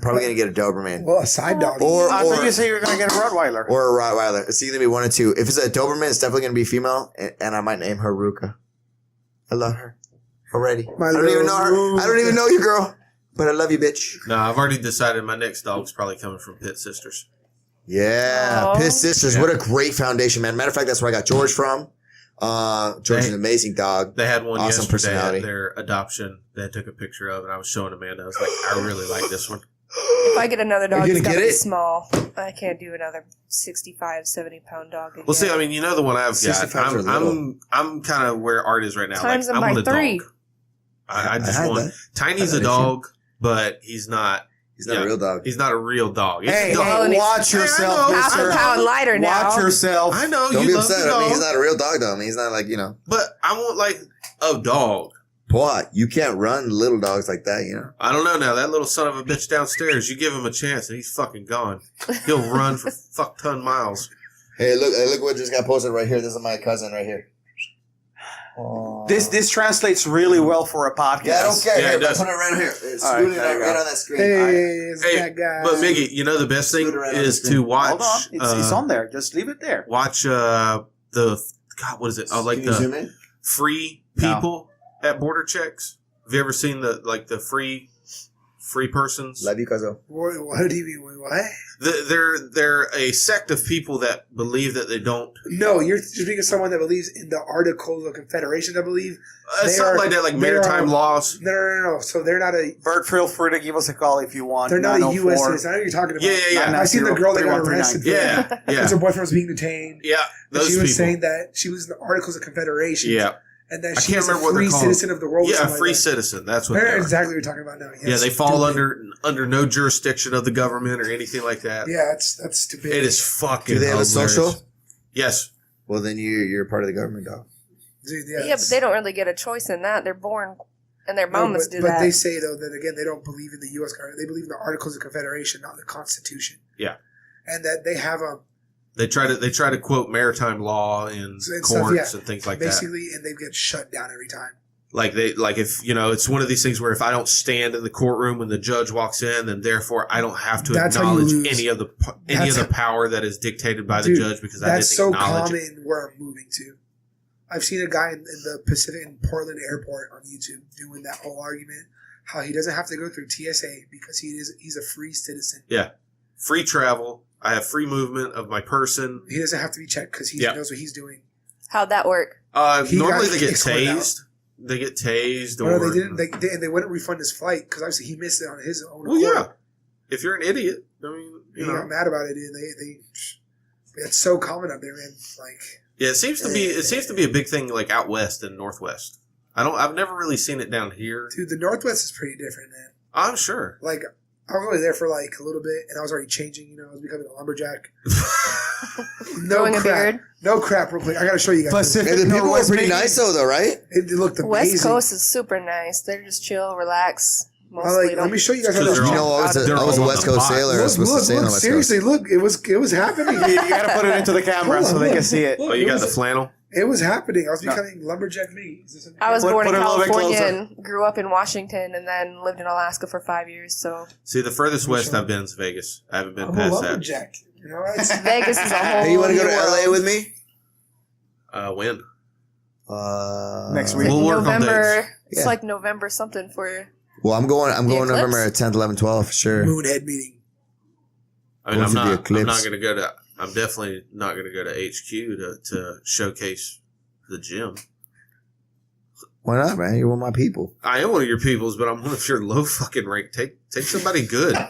probably gonna get a Doberman Well, a side dog. I thought you said you were gonna get a Rottweiler. or a Rottweiler. It's either gonna be one or two. If it's a Doberman, it's definitely gonna be female, and I might name her Ruka. I love her already. My I don't even know her. little I don't even know you, girl, but I love you, bitch. No, I've already decided my next dog's probably coming from Pit Sisters. Yeah, Aw. Piss Sisters. Yeah. What a great foundation, man. Matter of fact, that's where I got George from. George is an amazing dog. They had one Awesome yesterday personality. at their adoption that I took a picture of, and I was showing Amanda. I was like, I really like this one. If I get another dog, you it's gonna gotta get be it? small. I can't do another 65, 70-pound dog again. Well, see, I mean, you know the one I've got. 65s are I'm kind of where Art is right now. Times like, them I by want a 3. dog. I just had want. that. Tiny's I a had that dog, but he's not. He's not a real dog. He's not a real dog. He's Hey, a dog. and he's- watch Hey, I yourself, know. half a mister. pound lighter now. Watch yourself. I know Don't you be love upset. the I mean, dog, he's not a real dog, though. I mean, he's not like, you know. but I want like a dog. Boy, you can't run little dogs like that, you know. I don't know now. That little son of a bitch downstairs, you give him a chance and he's fucking gone. He'll run for fuck ton miles. Hey, look what just got posted right here. This is my cousin right here. Aw. This translates really well for a podcast. Yeah, I don't care. Yeah, Here, it does. put it right here. It's All right, scooting there you right go. on that screen. Hey, it's Hey, that guy. but Miggy, you know the best thing Scooter right on is the screen. to watch. Hold on. It's on there. Just leave it there. Watch the God. What is it? Oh, like Can you zoom the in? free No. people at border checks. Have you ever seen the free persons? Love you, cousin. What do you mean? What? They're a sect of people that believe that they don't. No, you're speaking of someone that believes in the Articles of Confederation, I believe. They Something are- like that, like they maritime are- laws. No. So they're not a Bert, feel free to give us a call if you want. they're not a 904. U.S. citizen. I know what you're talking about. Yeah. I seen the girl that got arrested for Yeah, because yeah, her boyfriend was being detained. yeah. And Those she was people. saying that she was in the Articles of Confederation. Yeah, And that I she can't was a remember what they're free called. citizen of the world. or yeah, something free like that. citizen. That's what. They're They are. exactly what you're talking about now. Yeah, they fall stupid. under no jurisdiction of the government or anything like that. Yeah, that's stupid. It is fucking. Do they have a hilarious. social? Yes. Well, then you're part of the government, dog. Dude, Yeah, but they don't really get a choice in that. They're born, and their No, mamas but, do but that. they say though that again they don't believe in the U.S. government. They believe in the Articles of Confederation, not the Constitution. Yeah. And that they have a They try to quote maritime law in And stuff, courts yeah. and things like that. basically, and they get shut down every time. Like if it's one of these things where if I don't stand in the courtroom when the judge walks in, then therefore I don't have to That's how you acknowledge lose. any of the That's power that is dictated by the Dude, judge because I That's didn't so acknowledge it. common where I'm moving to. I've seen a guy in the Pacific in Portland Airport on YouTube doing that whole argument how he doesn't have to go through TSA because he's a free citizen. Yeah, free travel. I have free movement of my person. He doesn't have to be checked because he Yeah. knows what he's doing. How'd that work? He Normally got they get escorted out. tased. They get tased, No, or they didn't. They wouldn't refund his flight because obviously he missed it on his own. well, accord. yeah. If you're an idiot, I mean, He you got know, mad about it, and it's so common up there, man. Like, yeah. It seems to be a big thing like out west and northwest. I've never really seen it down here. dude, the Northwest is pretty different, man. I'm sure. Like, I was only there for like a little bit, and I was already changing. You know, I was becoming a lumberjack. No Growing a crap. beard? No crap, real quick. I gotta show you guys. Pacific Hey, the people were Northwest pretty Navy. nice though, right? It looked amazing. West Coast is super nice. They're just chill, relax. Mostly Let me show you guys how Because those they're You all- know, I they're was a all West on the Coast box. sailor. I was supposed to sail on the West seriously, look, it was happening. You gotta put it into the camera Hold on, so they look. can see it. Oh, you got the flannel? It was happening. I was becoming lumberjack me. I was Put- born in put it a little bit California closer. and grew up in Washington, and then lived in Alaska for 5 years. So See, the furthest west I've been is Vegas. I haven't been I'm a past that. lumberjack. You know, it's, Vegas is a whole. Hey, you want to go new to world. LA with me? When? Next week. We'll work on November. dates. It's Yeah. like November something for. Well, I'm going eclipse? November 10th, 11th, 12th for sure. Moonhead meeting. I mean, Going I'm for the not eclipse. going to go to. I'm definitely not going to go to HQ to showcase the gym. Why not, man? You're one of my people. I am one of your peoples, but I'm one of your low fucking rank. Take somebody good. Dang.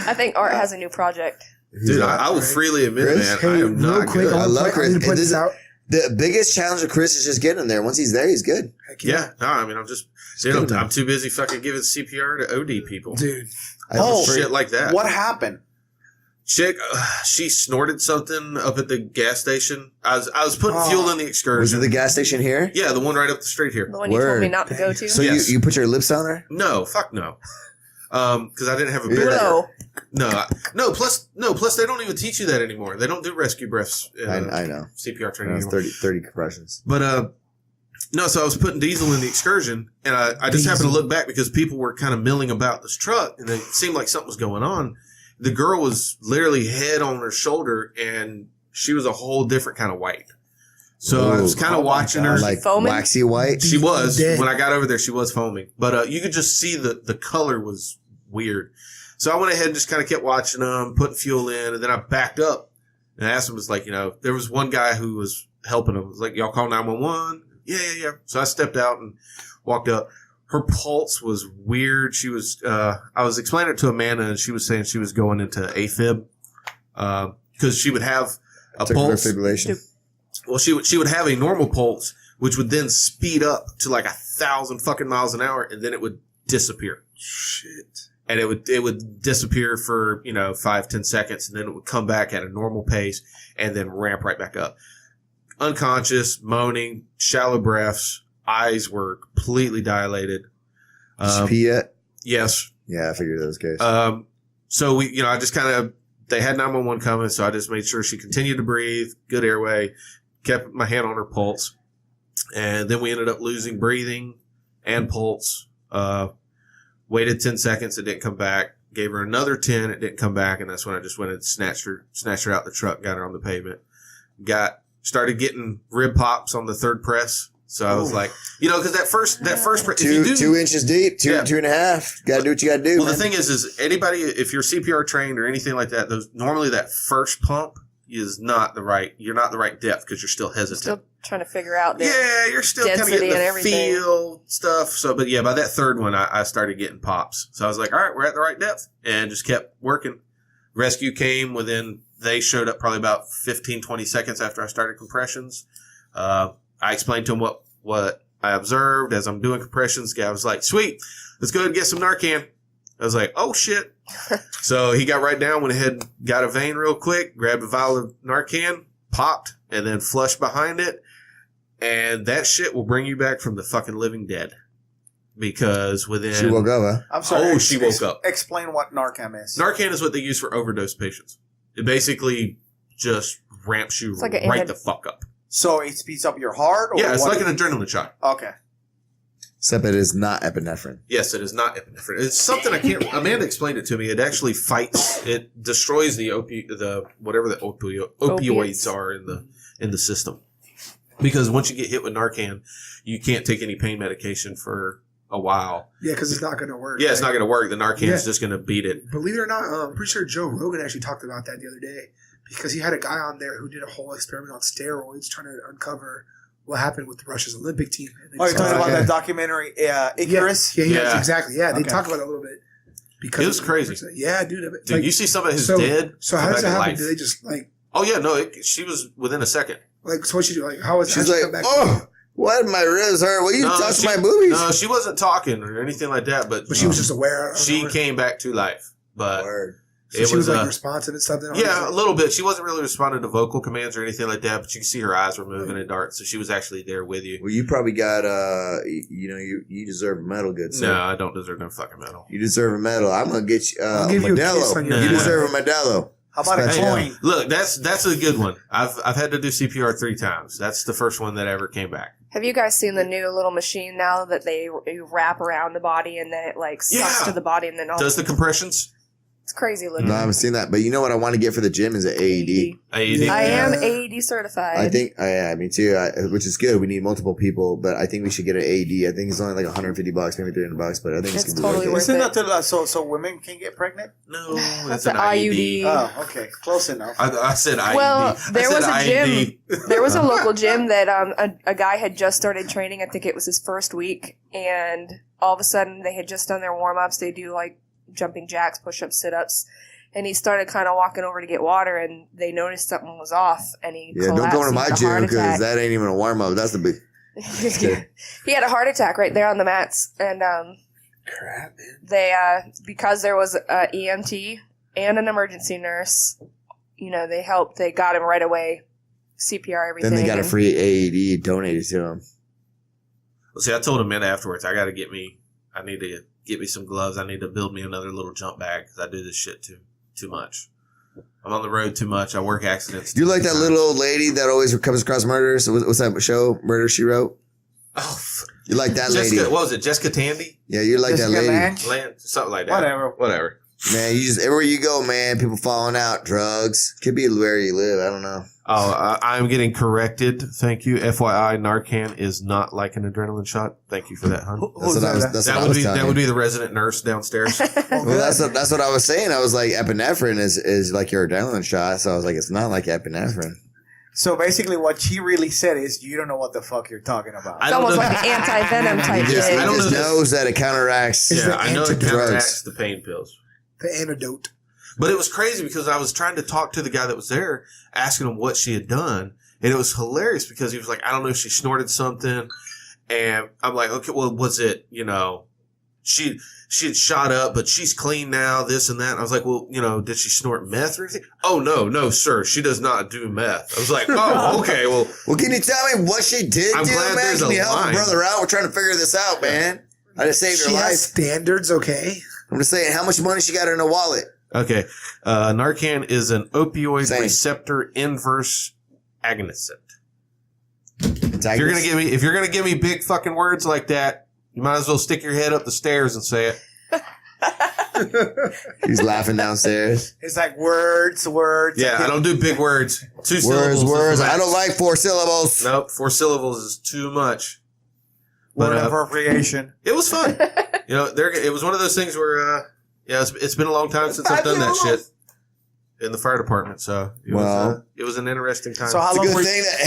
I think Art has a new project. Dude, I will freely admit, Chris? man, Hey, I am real not quick, good. I love I Chris. need to point This this is- out. The biggest challenge of Chris is just getting him there. Once he's there, he's good. Heck Yeah, no, I mean, I'm just, good, man. I'm too busy fucking giving CPR to OD people. Dude. Oh, Shit like that. What happened? Chick, she snorted something up at the gas station. I was putting Oh. fuel in the Was excursion. it the gas station here? Yeah, the one right up the street here. The one you told me Word. not to go to. So Yes. you put your lips on there? No, fuck no. Because I didn't have a Yeah. barrier. No. No. Plus they don't even teach you that anymore. They don't do rescue breaths. I know. CPR training That's anymore. 30 compressions. But No, so I was putting diesel in the Excursion, and I just happened to look back because people were kind of milling about this truck, and it seemed like something was going on. The girl was literally head on her shoulder, and she was a whole different kind of white. So I was kind of watching her. Like foaming? waxy white. She was. Dead. When I got over there, she was foaming. But you could just see the color was weird. So I went ahead and just kind of kept watching them, putting fuel in, and then I backed up and I asked him, was like, there was one guy who was helping him. It was like, y'all call 911? Yeah. So I stepped out and walked up. Her pulse was weird. She was, I was explaining it to Amanda, and she was saying she was going into AFib, because she would have a pulse. Fibrillation. Well, she would have a normal pulse, which would then speed up to like 1,000 fucking miles an hour, and then it would disappear. Shit. And it would disappear for, 5-10 seconds, and then it would come back at a normal pace and then ramp right back up. Unconscious, moaning, shallow breaths, eyes were completely dilated. Did she pee yet? Yes. Yeah, I figured that was the case. So we, I just kind of, they had 911 coming, so I just made sure she continued to breathe, good airway, kept my hand on her pulse. And then we ended up losing breathing and pulse. Waited 10 seconds, it didn't come back. Gave her another 10, it didn't come back, and that's when I just went and snatched her out the truck, got her on the pavement. Started getting rib pops on the third press. So I was like, because that first press, 2 inches deep, 2.5. Got to do what you got to do. Well, man. the thing is anybody, if you're CPR trained or anything like that, normally that first pump is you're not the right depth because you're still hesitant. Still trying to figure out the You're still kind of density getting and the everything. feel stuff. So, but yeah, by that third one, I started getting pops. So I was like, all right, we're at the right depth, and just kept working. Rescue came they showed up probably about 15, 20 seconds after I started compressions. I explained to them what I observed as I'm doing compressions. The guy was like, sweet, let's go ahead and get some Narcan. I was like, oh shit. So he got right down, went ahead, got a vein real quick, grabbed a vial of Narcan, popped, and then flushed behind it. And that shit will bring you back from the fucking living dead. Because within... She woke up, huh? I'm sorry. She woke up. Explain what Narcan is. Narcan is what they use for overdose patients. It basically just ramps you like an right the fuck up. So it speeds up your heart? Or Yeah, it's what? like an adrenaline shot. Okay. Except it is not epinephrine. Yes, it is not epinephrine. It's something I can't... Amanda explained it to me. It actually fights... It destroys whatever the opioids are in the system. Because once you get hit with Narcan, you can't take any pain medication for a while. Yeah, because it's not going to work. Yeah, it's not going to work. The Narcan's Yeah. just going to beat it. Believe it or not, I'm pretty sure Joe Rogan actually talked about that the other day because he had a guy on there who did a whole experiment on steroids trying to uncover what happened with Russia's Olympic team. Oh, you're talking about that documentary, Icarus? Yeah, exactly. Yeah, they Okay. talk about it a little bit. Because It was crazy. Yeah, dude. Dude, you see somebody who's dead. So how come does back that to happen? life. Do they just like Oh, yeah, no, she was within a second. so what you do? Like how was She's how'd she like, come back? oh, what? My ribs hurt. Will you touch my boobies? No, she wasn't talking or anything like that, but But she was just aware. Of she came back to life. But Word. So it she was like uh, responsive and stuff. Then yeah, a little bit. She wasn't really responding to vocal commands or anything like that, but you can see her eyes were moving and dark, so she was actually there with you. Well, you probably got, you deserve a medal, good sir. No, I don't deserve no fucking medal. You deserve a medal. I'm going to get you I'll a give you a kiss on Modelo. your You forehead. deserve a Modelo. How about a Special. coin? Look, that's a good one. I've had to do CPR 3 times. That's the first one that ever came back. Have you guys seen the new little machine now that they wrap around the body and then it like sucks Yeah. to the body and then all Does the compressions? it's crazy looking. No, I haven't seen that. But you know what I want to get for the gym is an AED. AED? I am Yeah. AED certified. I think, yeah, me too, which is good. We need multiple people, but I think we should get an AED. I think it's only like $150, maybe $300, but I think It's it's going to totally be worth worth it. Isn't that so women can get pregnant? No, That's that's an an IUD. IUD. Oh, okay. Close enough. I said IUD. Well, there I said was a gym. IUD. There was a local gym that a guy had just started training. I think it was his first week, and all of a sudden they had just done their warm ups. They do like jumping jacks, push ups, sit ups, and he started kind of walking over to get water, and they noticed something was off, and he Yeah, collapsed. don't go to He my had a gym heart because attack. that ain't even a warm up. That's the big. He had a heart attack right there on the mats, and Crap, man. they because there was a EMT and an emergency nurse, they helped. They got him right away. CPR, everything. Then they got a and- free AED donated to him. Well, see, I told Amanda afterwards, I need to get me some gloves. I need to build me another little jump bag because I do this shit too much. I'm on the road too much. I work accidents. You like that too little much. old lady that always comes across murders? What's that show? Murder, She Wrote? Oh, You like that lady? Jessica, what was it? Jessica Tandy? Yeah, you're like that Jessica lady. Lange? Something like that. Whatever. Man, you just everywhere you go, man, people falling out, drugs. Could be where you live. I don't know. Oh, I'm getting corrected. Thank you. FYI, Narcan is not like an adrenaline shot. Thank you for that, hon. That's what I was. That's what I was telling That you. would be the resident nurse downstairs. Well, that's what I was saying. I was like, epinephrine is like your adrenaline shot. So I was like, it's not like epinephrine. So basically, what she really said is, you don't know what the fuck you're talking about. It's almost like an anti-venom type He just, thing. he just knows that it counteracts. It's the I know it antidote. counteracts the pain pills. The antidote. But it was crazy because I was trying to talk to the guy that was there, asking him what she had done. And it was hilarious because he was like, I don't know if she snorted something. And I'm like, okay, well, was it, she had shot up, but she's clean now, this and that. And I was like, well, did she snort meth or anything? Oh, no, sir. She does not do meth. I was like, oh, okay, well. Well, can you tell me what she did I'm do, glad man? there's Can a you help line. a brother out? We're trying to figure this out, man. I just saved her She life. has standards, okay? I'm just saying, how much money she got in her wallet? Okay. Narcan is an opioid Same. receptor inverse agonist. If If you're gonna give me big fucking words like that, you might as well stick your head up the stairs and say it. He's laughing downstairs. It's like words. Yeah, I don't do big words. Two syllables. Words. is the I don't max. like 4 syllables. Nope, 4 syllables is too much. Word But appropriation. it was fun. It was one of those things where, it's been a long time since I've done that shit in the fire department. So it was an interesting time. So how It's a long good were thing that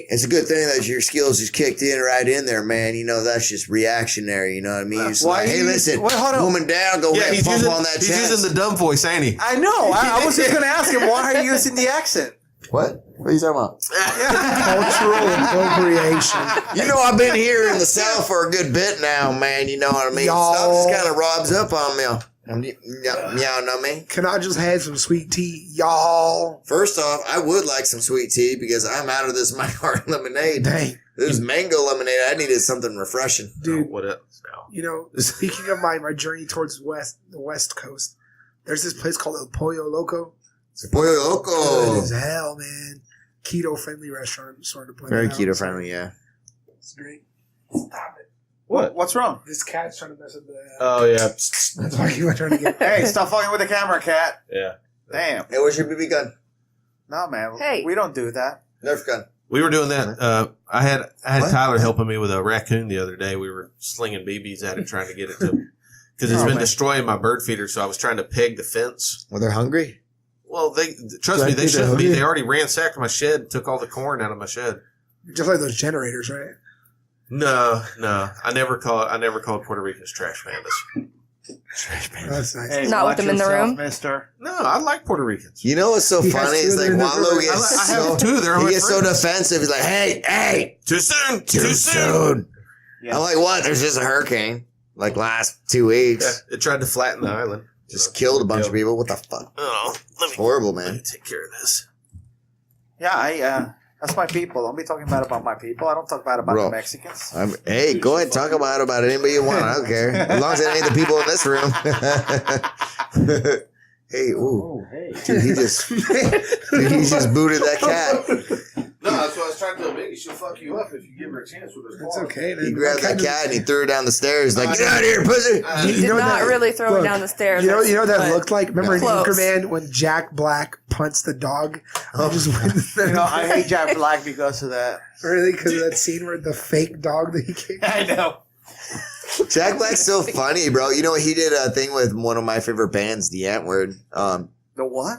it's a good thing that your skills just kicked in right in there, man. That's just reactionary. You know what I mean? You're just why like, you hey, use- listen, wait, hold on. woman down, go ahead and pump on that he's chest. using the dumb voice, ain't he? I know. I was just going to ask him, why are you using the accent? What? What are you talking about? Cultural appropriation. I've been here in the South for a good bit now, man. You know what I mean? Y'all. Stuff just kind of robs up on me. Y'all know me? Can I just have some sweet tea, y'all? First off, I would like some sweet tea because I'm out of this My Heart lemonade. Dang. This mango lemonade, I needed something refreshing. Dude, What else now? speaking of my journey towards the West Coast, there's this place called El Pollo Loco. Pollo Good Loco. as hell, man. Keto-friendly restaurant. Sort of Very keto friendly, yeah. It's great. Stop it. What's wrong? This cat's trying to mess with the... Oh, yeah. That's why you were trying to get... Hey, stop fucking with the camera, cat. Yeah. Damn. Hey, where's your BB gun? No, man. Hey. We don't do that. Nerf gun. We were doing that. I had What? Tyler helping me with a raccoon the other day. We were slinging BBs at it, trying to get it to, because it's Oh, been man. destroying my bird feeder. So I was trying to peg the fence. Well, they're hungry. Well, trust Do I me, they think they're shouldn't be. hungry? They already ransacked my shed, and took all the corn out of my shed. Just like those generators, right? No. I never called Puerto Ricans trash pandas. Trash man. That's nice. Hey, Not with watch them in the yourself, room? mister. No, I like Puerto Ricans. You know what's so He has funny? two It's of like them in the Wallow room. gets I have two. They're he my gets so friends. defensive. He's like, hey, Too soon. too soon. Yeah. I'm like, what? There's just a hurricane. Like last 2 weeks. Yeah, it tried to flatten the island. Just killed a bunch of people. What the fuck? Oh, Horrible, let me man. take care of this. Yeah, that's my people. Don't be talking bad about my people. I don't talk bad about Bro. the Mexicans. Hey, go ahead. Talk about anybody you want. I don't care. As long as it ain't the people in this room. Hey, ooh. hey. Dude, he just booted that cat. No, that's what I was trying to tell Biggie. She'll fuck you up if you give her a chance with her. It's okay, man. He grabbed that cat and he threw her down the stairs. Like, get out of here, pussy. He You did know not that- really throw look, it down the stairs. You know what that but- looked like? Remember in Close. Anchorman when Jack Black punts the dog? Oh. Just went I hate Jack Black because of that. really because of that scene where the fake dog that he kicked. I know. Jack Black's so funny, bro. You know, he did a thing with one of my favorite bands, The Ant-Word. The what?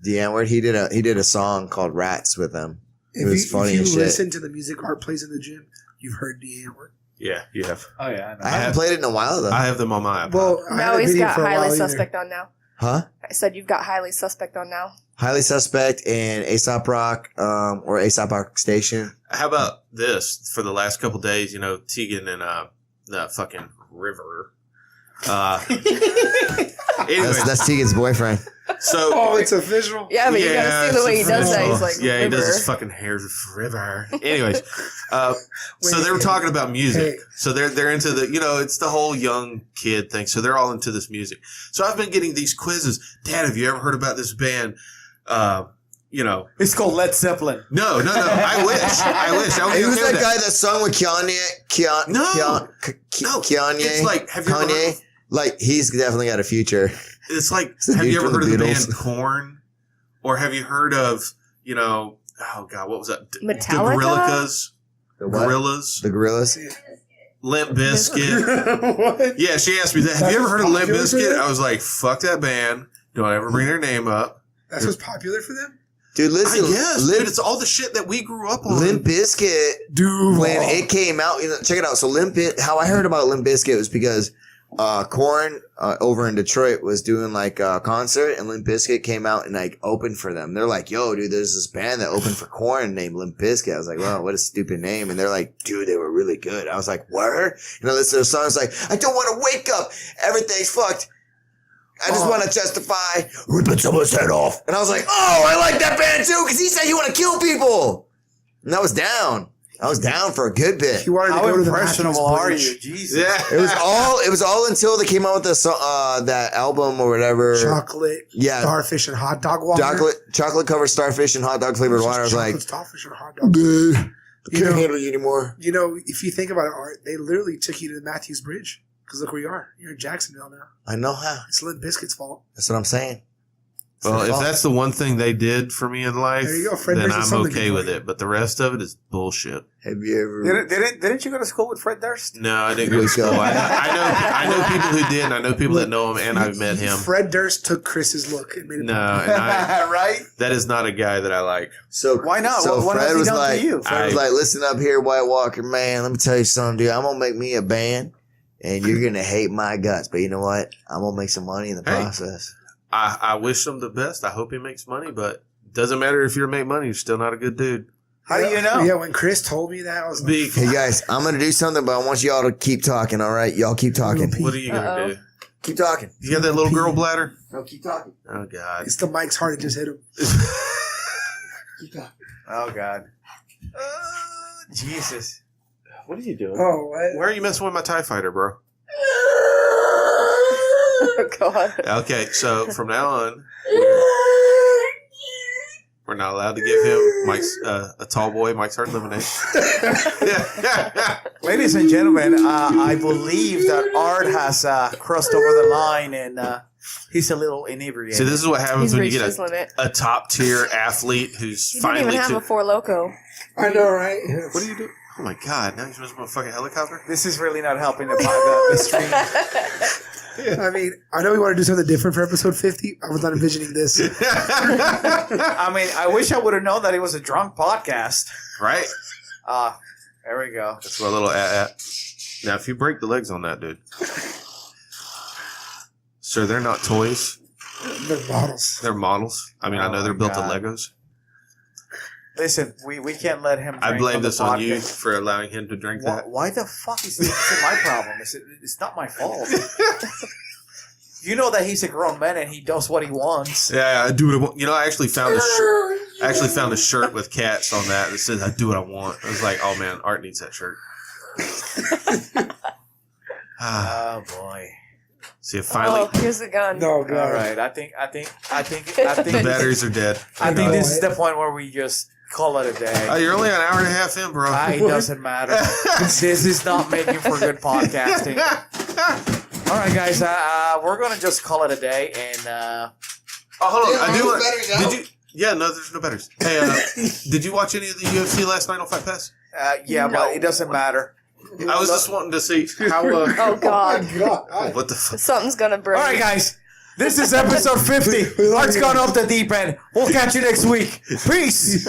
The Ant-Word. He did a song called Rats with them. It If was you, funny if you as shit. listen to the music Art plays in the gym, you've heard the Ant-Word. Yeah, you have. Oh, yeah, I know. I haven't played it in a while, though. I have them on my iPod. Well, I had No, a he's video got for a while highly either. suspect on now. Huh? I said you've got highly suspect on now. Highly Suspect and Aesop Rock, or Aesop Rock Station. How about this? For the last couple days, Tegan and the fucking River. Anyways, That's Tegan's boyfriend. so Oh, it's official. Yeah, but you gotta see the way he does that. He's so- like, yeah, he does his River. fucking hairs River. Anyways, so Wait, they were talking about music. hey. So they're into the it's the whole young kid thing. So they're all into this music. So I've been getting these quizzes. Dad, have you ever heard about this band? you know. It's called Led Zeppelin. No. I wish. I would He be was okay that with guy that sung with Kanye. No. Kanye. It's like, have you ever Kanye. heard, Like, he's definitely got a future. it's like, It's the have dude you ever from heard the of the Beatles. band Korn? Or have you heard of, you know, oh God, what was that? Metallica? The Gorillas. The what? Gorillas. The Gorillas. Limp Bizkit. What? Yeah, she asked me that. Have you ever heard of Limp Popular for Bizkit? them? I was like, fuck that band. Don't ever bring their name up. That's what's popular for them? Dude, listen. I guess, Limp, dude, it's all the shit that we grew up on. Limp Bizkit, Dude. when it came out, you know, check it out. So how I heard about Limp Bizkit was because Korn over in Detroit was doing like a concert, and Limp Bizkit came out and like opened for them. They're like, "Yo, dude, there's this band that opened for Korn named Limp Bizkit." I was like, "Wow, what a stupid name!" And they're like, "Dude, they were really good." I was like, "Word?" And I listened to their songs like, "I don't want to wake up. Everything's fucked. I just want to justify ripping someone's head off." And I was like, "Oh, I like that band too," because he said you want to kill people. And I was down. I was down for a good bit. He wanted to How go to the impressionable Matthews are Bridge. you? Jesus. Yeah. It was all until they came out with the that album or whatever. Chocolate, Yeah. starfish, and hot dog water. Chocolate covered starfish and hot dog flavored water. I was Chocolate, like, starfish, and hot dogs. "Good. I You can't know- handle you anymore." You know, if you think about it, Art, they literally took you to the Matthews Bridge. Because look where you are. You're in Jacksonville now. I know how. It's Limp Bizkit's fault. That's what I'm saying. Well, if that's the one thing they did for me in life, There you go, Fred then Durst is I'm something okay good with for you. it. But the rest of it is bullshit. Have you ever? Didn't you go to school with Fred Durst? No, I didn't go to school. I know people who did, and I know people that know him, and I've met him. Fred Durst took Chris's look and made it. No, and Right? that is not a guy that I like. So Why not? So What has Fred he was done to like, you? Fred was like, "Listen up here, White Walker, man. Let me tell you something, dude. I'm gonna make me a band, and you're gonna hate my guts. But you know what? I'm gonna make some money in the Hey. process." I wish him the best. I hope he makes money, but it doesn't matter if you make money. You're still not a good dude. How do you know? Yeah, when Chris told me that, I was like, Big. Hey guys, I'm gonna do something, but I want y'all to keep talking. All right, y'all keep talking. What are you gonna Uh-oh. do? Keep talking. You got that little girl bladder? No, keep talking. Oh God. it's the Mike's heart. It just hit him. Keep talking. Oh, God. Jesus. What are you doing? Oh, what? Why are you messing with my TIE fighter, bro? Oh, God. Okay, so from now on, we're not allowed to give him Mike's a tall boy Mike's Hard Lemonade. Ladies and gentlemen, I believe that Art has crossed over the line and he's a little inebriated. See, this is what happens He's when you reached get his limit. a top tier athlete who's He didn't finally. even have a Four Loko. I know, right? What do you do? Oh my God! Now you're messing with a fucking helicopter. This is really not helping the stream. I mean, I know we want to do something different for episode 50. I was not envisioning this. I mean, I wish I would have known that it was a drunk podcast. Right? There we go. That's my little Now, if you break the legs on that, dude, sir, they're not toys. They're models. They're models. I mean, I Oh know they're my built God. of Legos. Listen, we can't let him. I drink blame on the this on you podcast. for allowing him to drink that. Why the fuck is this my problem? It's not my fault. You know that he's a grown man and he does what he wants. Yeah, I do what I want. You know, I actually found a shirt. I actually found a shirt with cats on that says "I do what I want." I was like, "Oh man, Art needs that shirt." Oh boy. See, finally, Oh, here's the gun. No, God. All right. I think the batteries are dead. I think know. this is the point where we just call it a Oh, day. you're only an hour and a half in, bro. It doesn't matter. This is not making for good podcasting. All right, guys. We're gonna just call it a day, and Oh, hold on. Yeah, I do. are those batteries out? Did you? Yeah, no, there's no batteries. Hey, did you watch any of the UFC last night on Fight Pass? yeah, but it doesn't matter. I was just wanting to see how. Oh, God. God. What the fuck? Something's gonna break. All right, guys. This is episode 50. Art's gone off the deep end. We'll catch you next week. Peace.